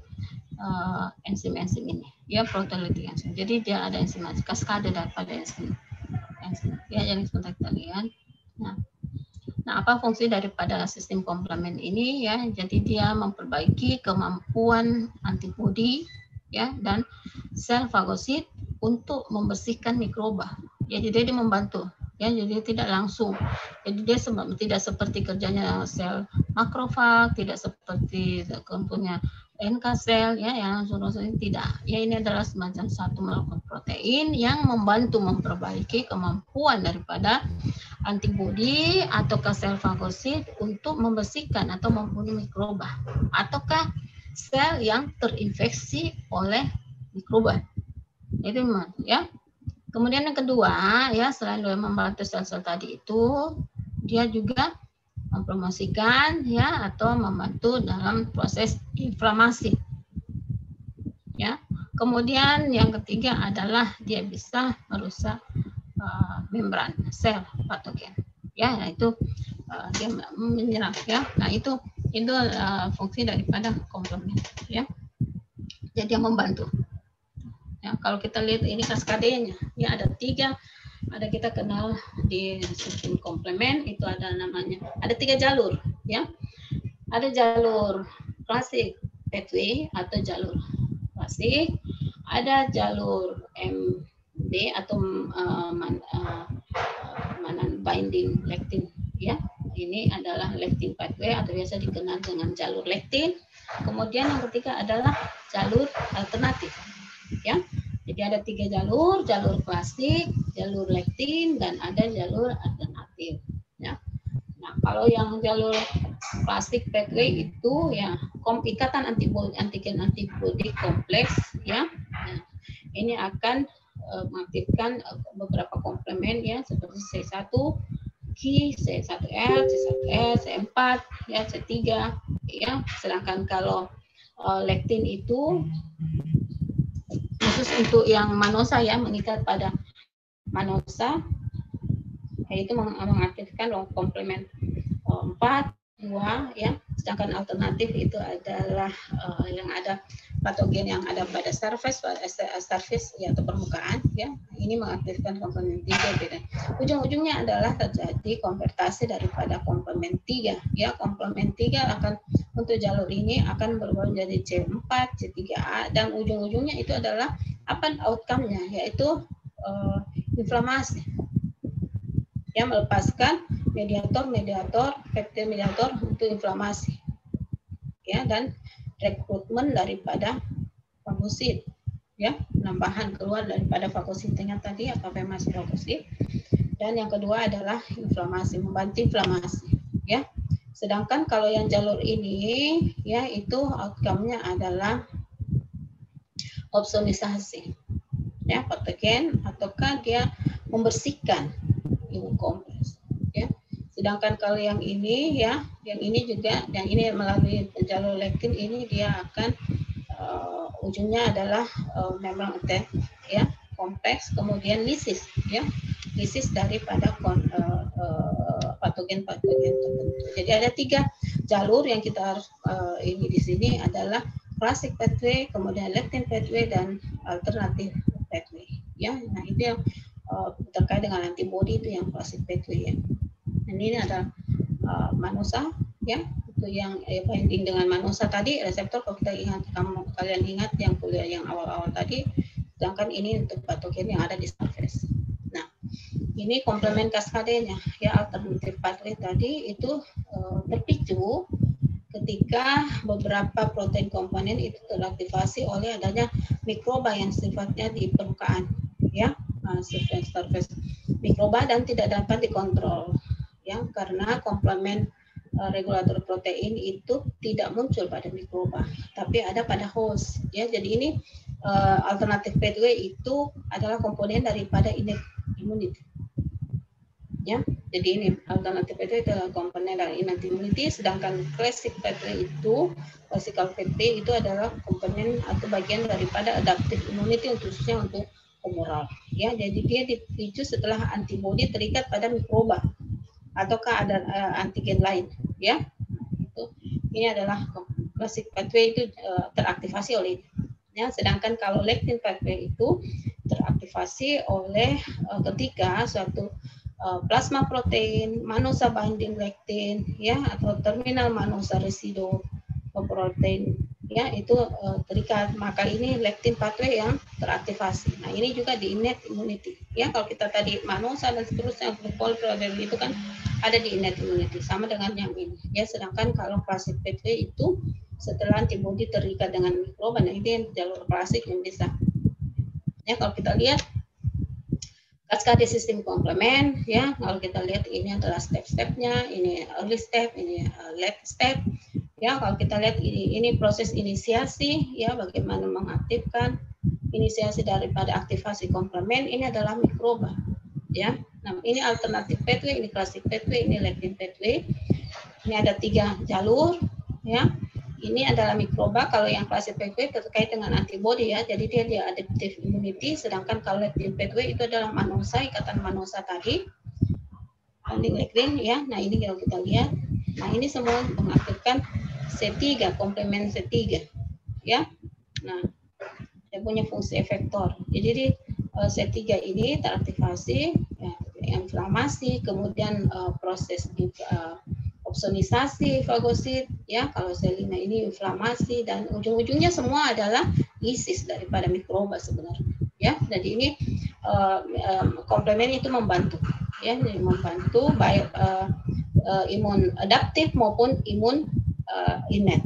ini ya, proteolitik enzim. Jadi dia ada enzim kaskade daripada enzim ya, jadi sebentar kita lihat. Nah, apa fungsi daripada sistem komplemen ini ya? Jadi dia memperbaiki kemampuan antibodi ya dan sel fagosit untuk membersihkan mikroba. Ya, jadi dia membantu ya, jadi tidak langsung. Jadi dia tidak seperti kerjanya sel makrofag, tidak seperti contohnya NK sel ya yang langsung tidak. Ya, ini adalah semacam satu molekul protein yang membantu memperbaiki kemampuan daripada antibodi ataukah sel fagosit untuk membersihkan atau membunuh mikroba ataukah sel yang terinfeksi oleh mikroba. Itu ya. Kemudian yang kedua ya, selain dia membantu sel-sel tadi itu, dia juga mempromosikan ya atau membantu dalam proses inflamasi. Ya. Kemudian yang ketiga adalah dia bisa merusak membran sel patogen ya, itu dia menyerang ya. Nah itu fungsi daripada komplement ya. Jadi dia membantu. Ya, kalau kita lihat ini kaskadenya, ya ada 3. Ada kita kenal di sistem komplement itu ada namanya, ada 3 jalur ya. Ada jalur klasik pathway atau jalur klasik, ada jalur MD atau binding lectin ya. Ini adalah lectin pathway atau biasa dikenal dengan jalur lectin. Kemudian yang ketiga adalah jalur alternatif ya. Jadi ada 3 jalur, jalur klasik, jalur lectin, dan ada jalur alternatif ya. Nah, kalau yang jalur klasik pathway itu ya ikatan antigen antibodi kompleks ya. Nah, ini akan mengaktifkan beberapa komplement ya seperti C1, Q, C1L, C1S, C4, ya C3 ya. Sedangkan kalau lectin itu khusus untuk yang manosa ya, mengikat pada manosa, yaitu mengaktifkan komplement 4, 2 ya. Sedangkan alternatif itu adalah yang ada patogen yang ada pada surface ya atau permukaan ya. Ini mengaktifkan komplement 3 beda. Ujung-ujungnya adalah terjadi konvertasi daripada komplement 3 ya. Komplement 3 akan untuk jalur ini akan berubah menjadi C4, C3A, dan ujung-ujungnya itu adalah apa outcome-nya, yaitu inflamasi. Yang melepaskan peptide mediator untuk inflamasi ya, dan rekrutmen daripada fagosit ya, penambahan keluar daripada fagositnya tadi atau fagosit. Dan yang kedua adalah inflamasi, membantu inflamasi ya. Sedangkan kalau yang jalur ini ya, itu outcome-nya adalah opsonisasi ya, patogen ataukah dia membersihkan imun kompleks ya. Sedangkan kalau yang ini ya, yang ini juga, yang ini melalui jalur lectin ini dia akan ujungnya adalah membran ya kompleks, kemudian lisis ya, lisis daripada patogen-patogen tertentu. Jadi ada 3 jalur yang kita harus ini di sini adalah classic pathway, kemudian lectin pathway, dan alternatif pathway ya. Nah itu yang terkait dengan antibody itu yang classic pathway ya. Dan ini ada manosa ya, itu yang binding dengan manosa tadi reseptor. Kalau kita ingat, kalian ingat yang kuliah yang awal-awal tadi. Sedangkan ini untuk patogen yang ada di surface. Nah ini komplement kaskadenya ya, alternative pathway tadi itu terpicu ketika beberapa protein komponen itu teraktivasi oleh adanya mikroba yang sifatnya di permukaan ya, surface mikroba, dan tidak dapat dikontrol ya, karena komplement regulator protein itu tidak muncul pada mikroba tapi ada pada host ya. Jadi ini alternative pathway itu adalah komponen daripada innate immunity ya. Jadi ini alternative pathway itu adalah komponen dari innate immunity, sedangkan classic pathway itu, classical pathway itu adalah komponen atau bagian daripada adaptive immunity, khususnya untuk humoral ya. Jadi dia dipicu setelah antibodi terikat pada mikroba ataukah ada antigen lain ya. Itu ini adalah classic pathway itu teraktivasi oleh ya. Sedangkan kalau lectin pathway itu teraktivasi oleh ketika suatu plasma protein manosa binding lectin ya, atau terminal manosa residu protein ya, itu terikat, maka ini lectin pathway yang teraktivasi. Nah ini juga di innate immunity ya. Kalau kita tadi manosa dan seterusnya itu kan ada di innate immunity, sama dengan yang ini ya. Sedangkan kalau classic pathway itu setelah antibodi terikat dengan mikroba, nah ini yang jalur klasik yang bisa ya. Kalau kita lihat kaskade sistem komplement ya, kalau kita lihat ini adalah step-stepnya, ini early step, ini late step ya. Kalau kita lihat ini proses inisiasi ya, bagaimana mengaktifkan inisiasi daripada aktivasi komplement, ini adalah mikroba ya. Nah ini alternatif pathway, ini classic pathway, ini lectin pathway. Ini ada 3 jalur ya. Ini adalah mikroba. Kalau yang classic pathway terkait dengan antibody ya, jadi dia adaptive immunity. Sedangkan kalau lectin pathway itu adalah manosa, ikatan manosa tadi. binding ligand ya. Nah ini kalau kita lihat, nah ini semua mengaktifkan C3, komplement C3 ya. Nah dia punya fungsi efektor. Jadi C3 ini teraktivasi ya, inflamasi, kemudian proses opsonisasi fagosit ya. Kalau sel 5 ini inflamasi, dan ujung-ujungnya semua adalah lisis daripada mikroba sebenarnya ya. Jadi ini komplement itu membantu ya, jadi membantu baik imun adaptif maupun imun innate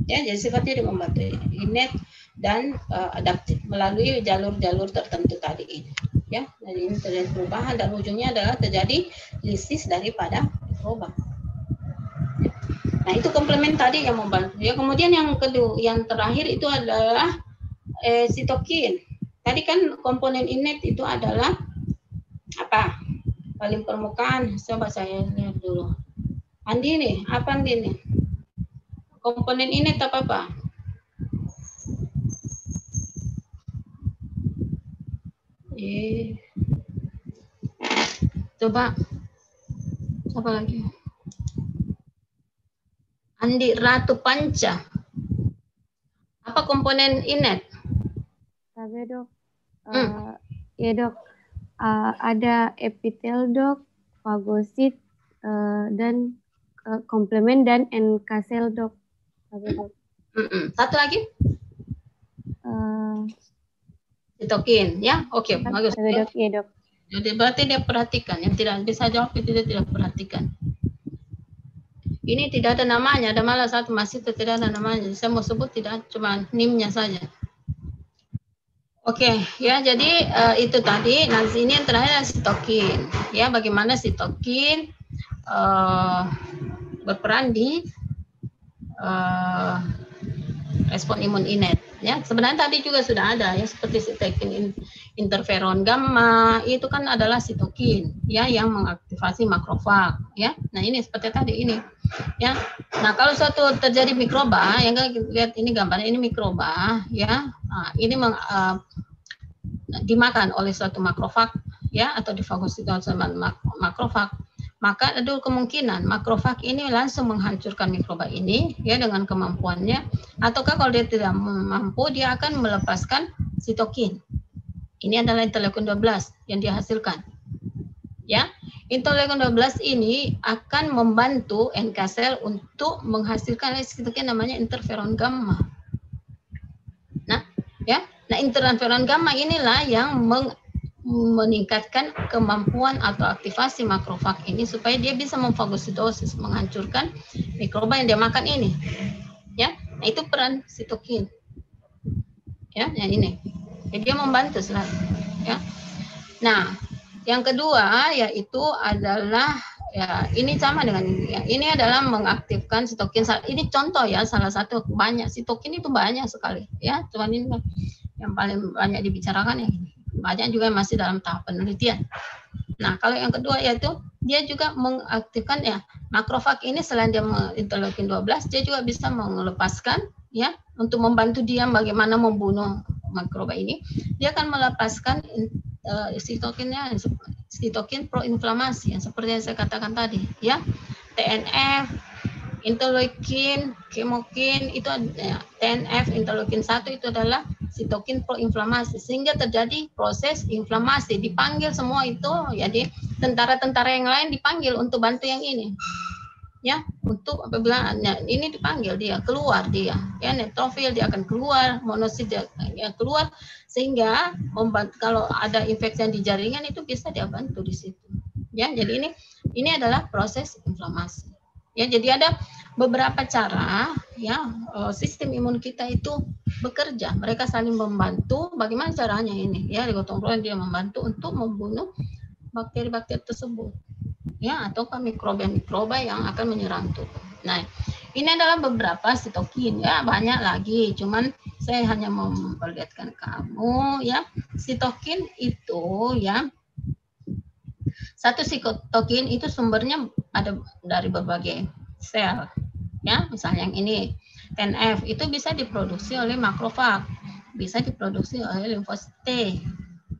ya. Jadi sifatnya dia membantu innate dan adaptif melalui jalur-jalur tertentu tadi ini ya. Jadi ini terjadi perubahan dan ujungnya adalah terjadi lisis daripada mikroba. Nah itu komplement tadi yang membantu ya. Kemudian yang kedua, yang terakhir itu adalah sitokin. Tadi kan komponen innate itu adalah apa? Paling permukaan. Coba saya lihat dulu. Andi nih, apa Andi nih? Komponen innate apa? Coba apa lagi? Andi Ratu Panca. Apa komponen innate? Sabe dok. Ya dok. Ada epitel dok, fagosit dan komplement dan NK sel dok. Sabe dok. Satu lagi? Sitokin ya. Oke, bagus. Sabe dok, ya dok. Jadi berarti dia perhatikan, yang tidak bisa jawab itu dia tidak perhatikan. Ini tidak ada namanya, ada malah satu masih tidak ada namanya. Saya mau sebut tidak, cuma NIM-nya saja. Oke, ya jadi itu tadi. Nah ini yang terakhir sitokin. Ya, bagaimana sitokin berperan di respon imun innate. Ya, sebenarnya tadi juga sudah ada ya, seperti sitokin interferon gamma itu kan adalah sitokin ya yang mengaktifasi makrofag ya. Nah ini seperti tadi ini ya. Nah kalau suatu terjadi mikroba, yang lihat ini gambarnya, ini mikroba ya. Nah, ini dimakan oleh suatu makrofag ya, atau difagositosis makrofag, maka ada kemungkinan makrofag ini langsung menghancurkan mikroba ini ya dengan kemampuannya, ataukah kalau dia tidak mampu dia akan melepaskan sitokin. Ini adalah interleukin 12 yang dihasilkan. Ya, interleukin 12 ini akan membantu NK sel untuk menghasilkan sitokin namanya interferon gamma. Nah, ya. Nah, interferon gamma inilah yang meningkatkan kemampuan atau aktivasi makrofag ini supaya dia bisa memfagositosis, menghancurkan mikroba yang dia makan ini. Ya. Nah, itu peran sitokin. Ya, yang ini. Jadi dia membantu selalu, ya. Nah, yang kedua yaitu adalah ya ini sama dengan ya, ini adalah mengaktifkan sitokin. Ini contoh ya, salah satu, banyak sitokin itu banyak sekali ya. Cuman ini yang paling banyak dibicarakan ya ini. Banyak juga masih dalam tahap penelitian. Nah, kalau yang kedua yaitu dia juga mengaktifkan ya makrofag ini, selain dia interleukin 12, dia juga bisa melepaskan ya untuk membantu dia bagaimana membunuh mikroba ini. Dia akan melepaskan sitokinnya, sitokin proinflamasi yang seperti yang saya katakan tadi ya. TNF, interleukin, kemokin itu ya, TNF, interleukin 1 itu adalah sitokin proinflamasi, sehingga terjadi proses inflamasi. Dipanggil semua itu, jadi tentara-tentara yang lain dipanggil untuk bantu yang ini. Ya, untuk apabila ini dipanggil dia keluar dia ya, neutrofil dia akan keluar, monosit dia keluar, sehingga membantu kalau ada infeksi di jaringan itu bisa dia bantu di situ ya. Jadi ini adalah proses inflamasi ya. Jadi ada beberapa cara ya sistem imun kita itu bekerja, mereka saling membantu. Bagaimana caranya ini ya, gotong royong dia membantu untuk membunuh bakteri-bakteri tersebut ya, ataukah mikroba yang akan menyerang tubuh. Nah, ini adalah beberapa sitokin ya, banyak lagi, cuman saya hanya mau memperlihatkan kamu ya. Sitokin itu ya, satu sitokin itu sumbernya ada dari berbagai sel ya. Misalnya yang ini TNF itu bisa diproduksi oleh makrofag, bisa diproduksi oleh limfosit T,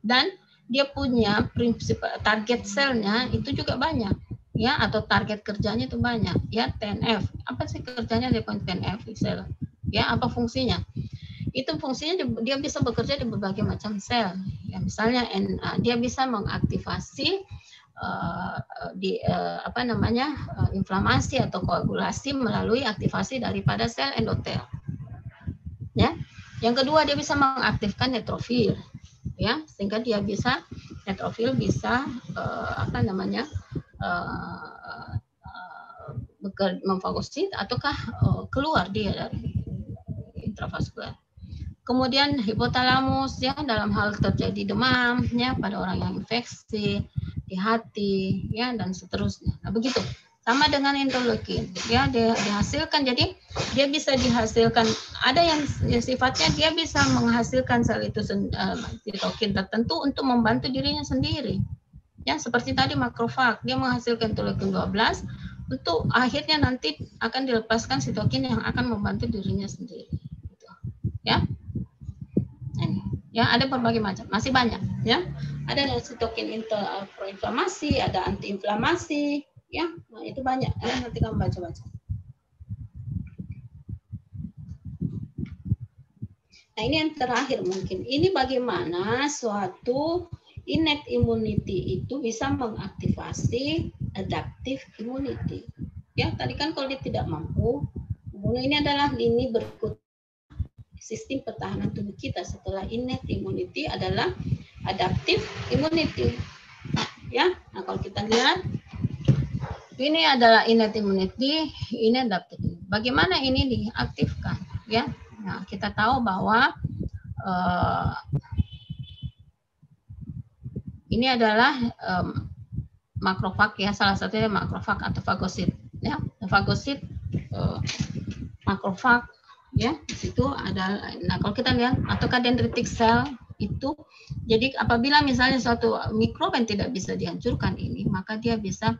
dan dia punya prinsip target selnya itu juga banyak ya, atau target kerjanya itu banyak, ya. TNF, apa sih kerjanya dari TNF sel? Ya, apa fungsinya? Itu fungsinya dia bisa bekerja di berbagai macam sel. Ya, misalnya dia bisa mengaktifasi inflamasi atau koagulasi melalui aktivasi daripada sel endotel. Ya. Yang kedua, dia bisa mengaktifkan neutrofil, ya, sehingga dia bisa neutrofil bisa memfagosit ataukah keluar dia dari intravaskular. Kemudian hipotalamus, ya, dalam hal terjadi demam, ya, pada orang yang infeksi di hati, ya, dan seterusnya. Nah, begitu. Sama dengan interleukin, ya, dia dihasilkan. Jadi dia bisa dihasilkan. Ada yang sifatnya dia bisa menghasilkan sel itu sitokin tertentu untuk membantu dirinya sendiri. Ya, seperti tadi makrofag, dia menghasilkan interleukin 12 untuk akhirnya nanti akan dilepaskan sitokin yang akan membantu dirinya sendiri. Gitu. Ya. Ya, ada berbagai macam, masih banyak, ya. Ada yang sitokin proinflamasi, ada antiinflamasi, ya. Nah, itu banyak, ya, nanti kamu baca-baca. Nah, ini yang terakhir mungkin. Ini bagaimana suatu innate immunity itu bisa mengaktifasi adaptive immunity. Ya, tadi kan kalau dia tidak mampu, ini adalah lini berikut sistem pertahanan tubuh kita setelah innate immunity adalah adaptive immunity. Ya, nah kalau kita lihat ini adalah innate immunity, ini adaptive. Bagaimana ini diaktifkan? Ya, nah kita tahu bahwa ini adalah makrofag, ya, salah satunya makrofag atau fagosit. Ya, fagosit, makrofag. Ya, di situ ada. Nah, kalau kita lihat ataukah dendritic cell itu, jadi apabila misalnya suatu mikrob yang tidak bisa dihancurkan ini, maka dia bisa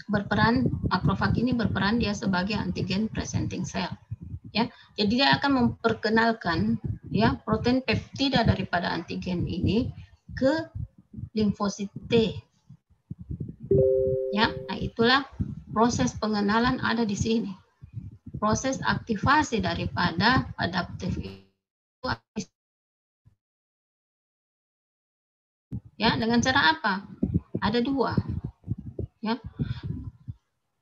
berperan, makrofag ini berperan dia sebagai antigen presenting cell. Ya, jadi dia akan memperkenalkan, ya, protein peptida daripada antigen ini ke limfosit T. Ya, nah itulah proses pengenalan ada di sini. Proses aktivasi daripada adaptif itu, ya, dengan cara apa? Ada dua, ya.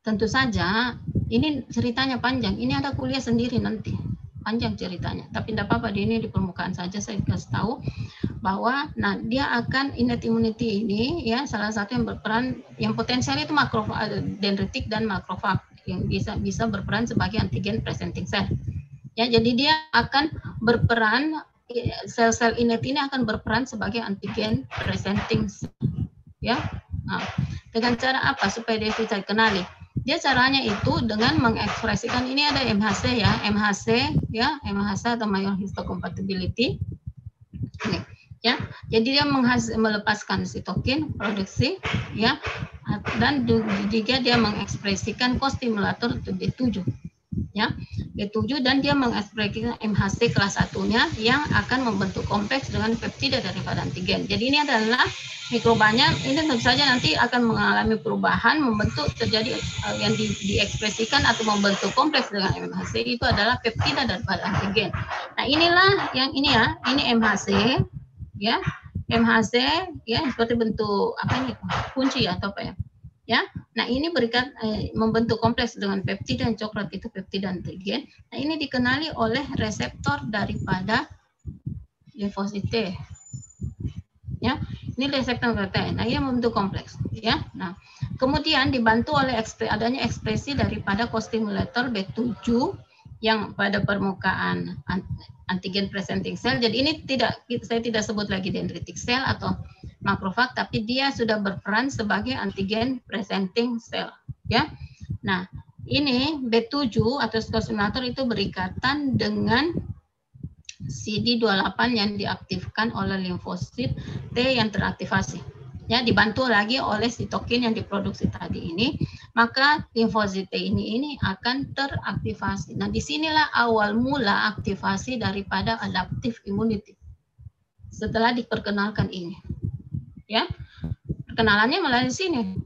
Tentu saja ini ceritanya panjang. Ini ada kuliah sendiri nanti, panjang ceritanya. Tapi tidak apa-apa, di ini di permukaan saja saya kasih tahu bahwa, nah, dia akan innate immunity ini, ya, salah satu yang berperan, yang potensial itu makrofag, dendritik dan makrofag yang bisa berperan sebagai antigen presenting cell. Ya, jadi dia akan berperan, sel-sel innate ini akan berperan sebagai antigen presenting cell. Ya, nah, dengan cara apa supaya dia bisa dikenali? Dia caranya itu dengan mengekspresikan, ini ada MHC, ya, MHC atau major histocompatibility. Ini, ya, jadi dia melepaskan sitokin produksi, ya, dan juga dia mengekspresikan kostimulator B7, ya, B7, dan dia mengekspresikan MHC kelas 1-nya yang akan membentuk kompleks dengan peptida daripada antigen. Jadi ini adalah mikrobanya, ini tentu saja nanti akan mengalami perubahan, membentuk, terjadi yang diekspresikan atau membentuk kompleks dengan MHC itu adalah peptida daripada antigen. Nah, inilah yang ini, ya, ini MHC, ya, MHC, ya, seperti bentuk apa ini, kunci atau apa, ya. Ya, nah ini berikan membentuk kompleks dengan peptida dan coklat itu peptida antigen. Nah, ini dikenali oleh reseptor daripada limfosit T. Ya, ini reseptor T. Nah, ini membentuk kompleks, ya. Nah, kemudian dibantu oleh adanya ekspresi daripada kostimulator B7 yang pada permukaan antigen presenting cell. Jadi ini saya tidak sebut lagi dendritic cell atau makrofag, tapi dia sudah berperan sebagai antigen presenting cell, ya. Nah, ini B7 atau kostimulator itu berikatan dengan CD28 yang diaktifkan oleh limfosit T yang teraktivasi. Ya, dibantu lagi oleh sitokin yang diproduksi tadi ini, maka limfosit T ini akan teraktivasi. Nah, disinilah awal mula aktivasi daripada adaptive immunity. Setelah diperkenalkan ini, ya, perkenalannya melalui sini,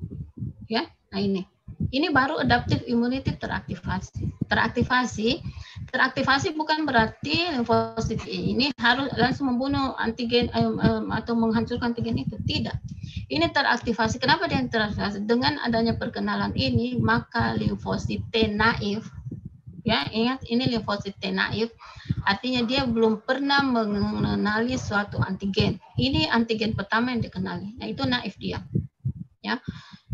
Ya, nah ini baru adaptive immunity teraktivasi bukan berarti limfosit ini harus langsung membunuh antigen atau menghancurkan antigen itu, tidak. Ini teraktivasi. Kenapa dia teraktivasi? Dengan adanya perkenalan ini, maka limfosit T naif, ya ingat ini limfosit T naif, artinya dia belum pernah mengenali suatu antigen. Ini antigen pertama yang dikenali. Nah itu naif dia, ya.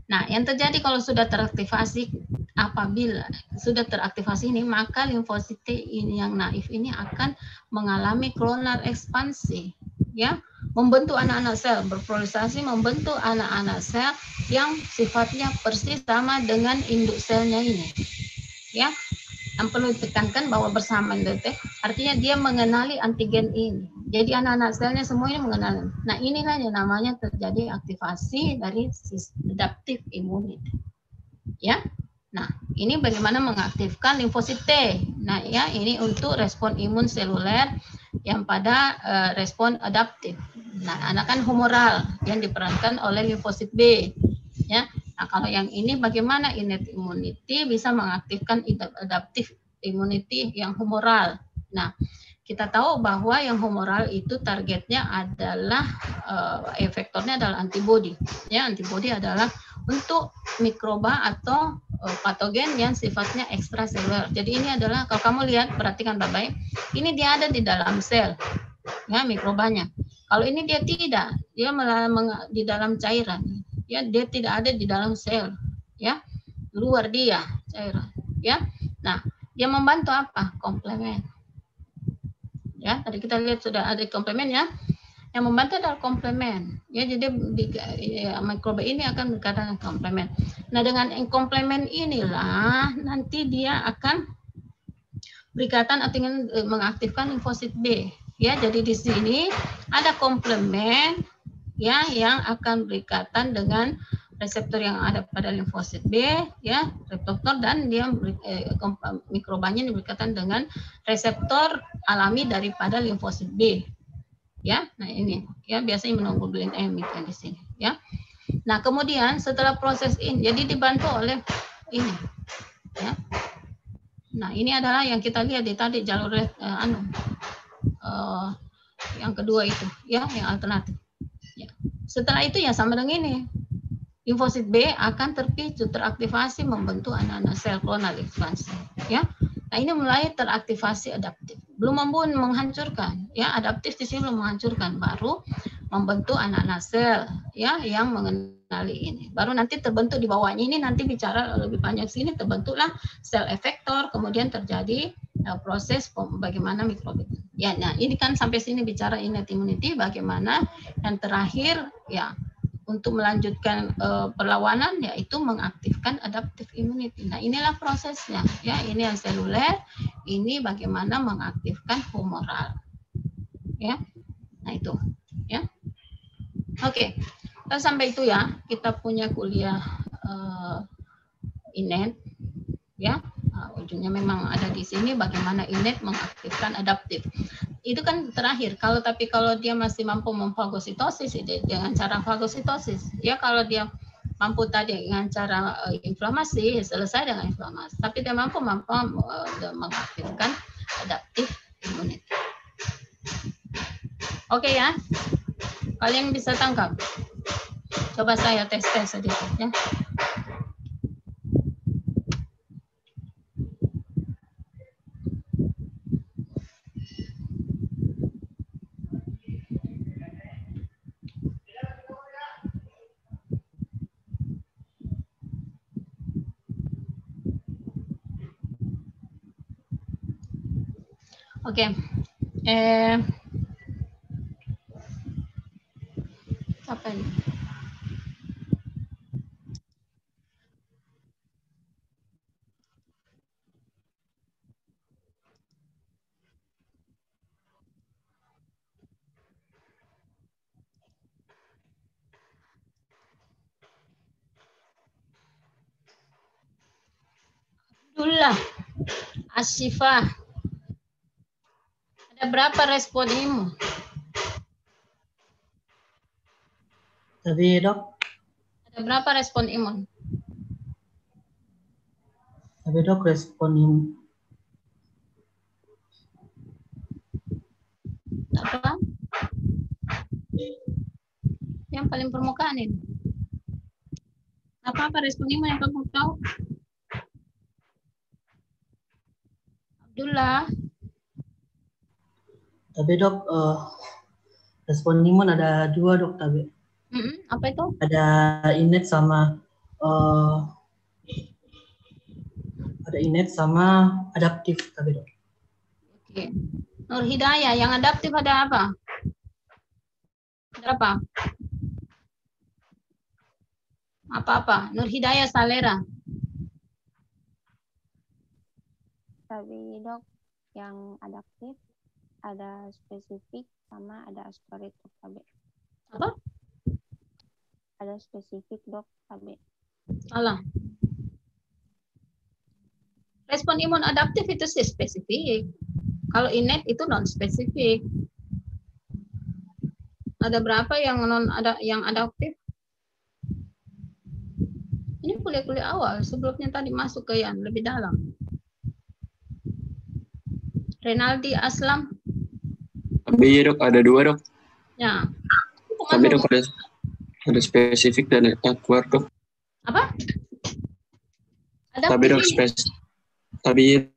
Nah, yang terjadi kalau sudah teraktivasi, apabila sudah teraktivasi ini, maka limfosit T ini yang naif ini akan mengalami klonal ekspansi, ya, membentuk anak-anak sel, berproliferasi membentuk anak-anak sel yang sifatnya persis sama dengan induk selnya ini, ya. Yang perlu ditekankan bahwa bersama itu artinya dia mengenali antigen ini. Jadi anak-anak selnya semua ini mengenali. Nah inilah yang namanya terjadi aktivasi dari adaptive immunity. Ya. Nah ini bagaimana mengaktifkan limfosit T. Nah ya ini untuk respon imun seluler yang pada respon adaptif. Nah anak kan humoral yang diperankan oleh limfosit B. Ya. Nah, kalau yang ini bagaimana innate immunity bisa mengaktifkan adaptive immunity yang humoral. Nah, kita tahu bahwa yang humoral itu targetnya adalah efektornya adalah antibody. Ya, antibody adalah untuk mikroba atau patogen yang sifatnya ekstraseluler. Jadi ini adalah kalau kamu lihat perhatikan Bapak, ini dia ada di dalam sel. Ya, mikrobanya. Kalau ini dia tidak, dia di dalam cairan. Ya, dia tidak ada di dalam sel, ya, luar dia cairan, ya. Nah, yang membantu apa? Komplemen, ya. Tadi kita lihat sudah ada komplemen, ya. Yang membantu adalah komplemen, ya. Jadi mikroba ini akan berkaitan dengan komplemen. Nah, dengan komplemen inilah nanti dia akan berikatan dengan mengaktifkan limfosit B, ya. Jadi di sini ada komplemen, ya, yang akan berikatan dengan reseptor yang ada pada limfosit B, ya, reseptor, dan dia mikrobanya berikatan dengan reseptor alami daripada limfosit B, ya. Nah ini, ya, biasanya immunoglobulin M itu di sini, ya. Nah kemudian setelah proses ini, jadi dibantu oleh ini, ya. Nah ini adalah yang kita lihat di tadi jalur yang kedua itu, ya, yang alternatif. Ya. Setelah itu ya sama dengan ini, limfosit B akan terpicu teraktivasi membentuk anak-anak sel klonal ekspansi, ya. Nah ini mulai teraktivasi adaptif, belum membunuh, menghancurkan, ya. Adaptif di sini belum menghancurkan, baru membentuk anak-anak sel, ya, yang mengenali ini. Baru nanti terbentuk di bawahnya ini, nanti bicara lebih panjang sini, terbentuklah sel efektor, kemudian terjadi proses bagaimana mikroba. Ya, nah ini kan sampai sini bicara innate immunity, bagaimana yang terakhir, ya, untuk melanjutkan perlawanan, yaitu mengaktifkan adaptive immunity. Nah inilah prosesnya, ya. Ini yang seluler, ini bagaimana mengaktifkan humoral, ya. Nah itu, ya. Oke, sampai itu, ya, kita punya kuliah innate, ya. Ujungnya memang ada di sini bagaimana innate mengaktifkan adaptif. Itu kan terakhir. Tapi kalau dia masih mampu memfagositosis dengan cara fagositosis, ya, kalau dia mampu tadi dengan cara inflamasi, selesai dengan inflamasi. Tapi dia mampu mengaktifkan adaptif immunity. Oke, ya. Kalian bisa tangkap. Coba saya tes sedikit, ya. Oke, apa ini? Abdullah, Asyifa, ada berapa respon imun? Tadi, Dok. Ada berapa respon imun? Tapi dok respon apa? Yang paling permukaan ini. Apa respon imun yang kamu tahu? Abdullah. Tapi dok respon imun ada 2 dok tapi. Apa itu? Ada innate sama adaptif tapi dok. Oke. Nur Hidayah, yang adaptif ada apa? Ada apa? Apa-apa? Nur Hidayah Salera. Tapi dok, yang adaptif ada spesifik sama ada astorit dok KB. Apa? Ada spesifik dok KB. Salah. Respon imun adaptif itu sih spesifik. Kalau innate itu non spesifik. Ada berapa yang yang adaptif? Ini kuliah-kuliah awal, sebelumnya tadi masuk ke yang lebih dalam. Renaldi Aslam. Tapi dok ada 2 dok. Ya. Tapi dok ada spesifik dan akuar dok. Apa? Adaptif. Tapi dok tapi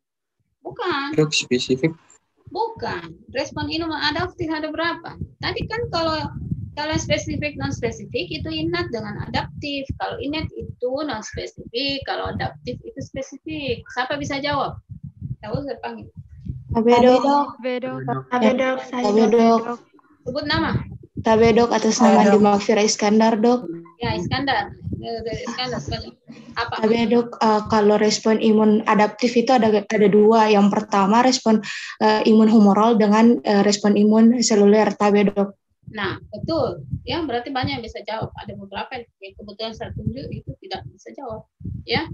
bukan. dok spesifik. Bukan. Respon imun adaptif ada berapa? Tadi kan kalau spesifik non spesifik itu innate dengan adaptif. Kalau innate itu non spesifik, kalau adaptif itu spesifik. Siapa bisa jawab? Tahu saya panggil. Tabedok. Sebut nama. Tabedok atas nama Dimafira Iskandar dok. Ya, Iskandar. Iskandar. Apa? Tabedok kalau respon imun adaptif itu ada 2. Yang pertama respon imun humoral dengan respon imun seluler Tabedok. Nah, betul. Ya, berarti banyak yang bisa jawab. Ada beberapa yang kebetulan saya tunjuk itu tidak bisa jawab. Ya.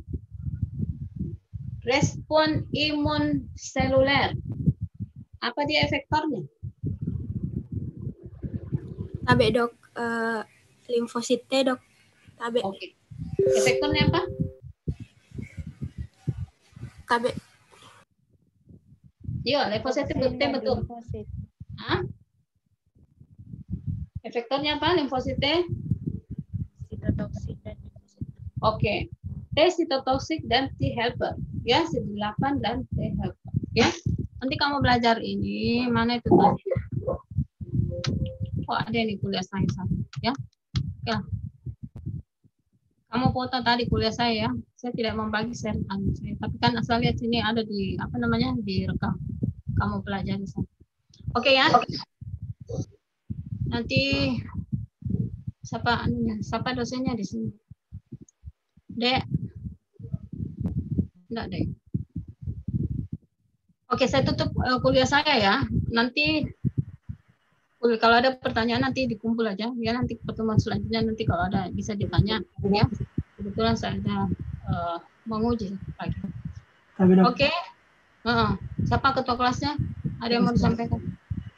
Respon imun seluler. Apa dia efektornya? Tabe dok, limfosit T dok. Tabe. Oke. Efektornya apa? Tabe. Iya, limfosit T betul. Hah? Efektornya apa? Limfosit T? Sitotoksik dan Oke. T sitotoksik dan T helper. Ya, CD8 dan T helper. Ya. Nanti kamu belajar ini, mana itu tadi? Oh, ada nih kuliah saya. Ya. Oke. Kamu foto tadi kuliah saya ya. Saya tidak membagi share saya. Tapi kan asal lihat sini ada di direkam. Kamu pelajari sana. Oke ya. Nanti siapa dosennya di sini? Dek. Enggak, Dek. Oke, saya tutup kuliah saya ya. Nanti kalau ada pertanyaan nanti dikumpul aja ya, nanti pertemuan selanjutnya nanti kalau ada bisa ditanya ya. Kebetulan saya ada menguji pagi. Oke. Siapa ketua kelasnya? Ada yang mau disampaikan?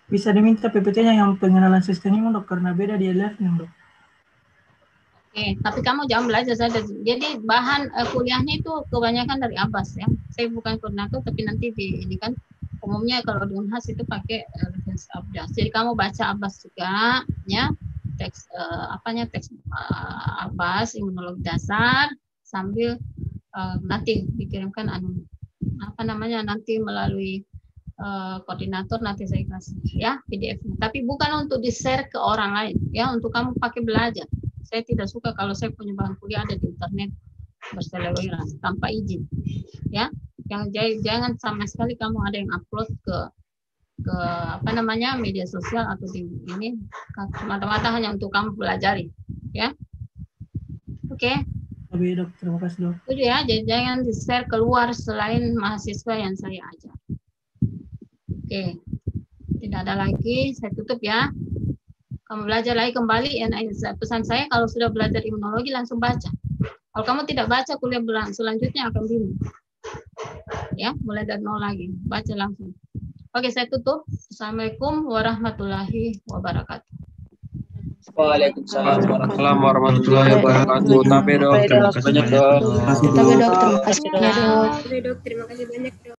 Bisa diminta PPT-nya yang pengenalan sistem imun dok, karena beda di e-learning dok. Oke, tapi kamu jangan belajar saja. Jadi bahan kuliahnya itu kebanyakan dari Abbas ya. Saya bukan koordinator, tapi nanti ini kan umumnya kalau di Unhas itu pakai referensi Abbas. Jadi kamu baca Abbas juga ya, teks teks Abbas imunologi dasar sambil nanti dikirimkan nanti melalui koordinator nanti saya kasih ya PDF-nya. Tapi bukan untuk di-share ke orang lain ya, untuk kamu pakai belajar. Saya tidak suka kalau saya punya bahan kuliah ada di internet berseliweran tanpa izin ya. Jangan sama sekali kamu ada yang upload ke media sosial atau di ini, semata-mata hanya untuk kamu pelajari ya. Oke. Dok, terima kasih dok. Itu ya, jangan di-share keluar selain mahasiswa yang saya ajar. Oke. Tidak ada lagi, saya tutup ya. Kamu belajar lagi kembali, pesan saya kalau sudah belajar imunologi langsung baca. Kalau kamu tidak baca, kuliah selanjutnya akan bingung. Ya, mulai dari nol lagi, baca langsung. Oke, saya tutup. Assalamualaikum warahmatullahi wabarakatuh. Waalaikumsalam warahmatullahi wabarakatuh. Tabe dok, terima kasih banyak dok. Tabe dok, terima kasih banyak dok. Tabe dok, terima kasih banyak dok.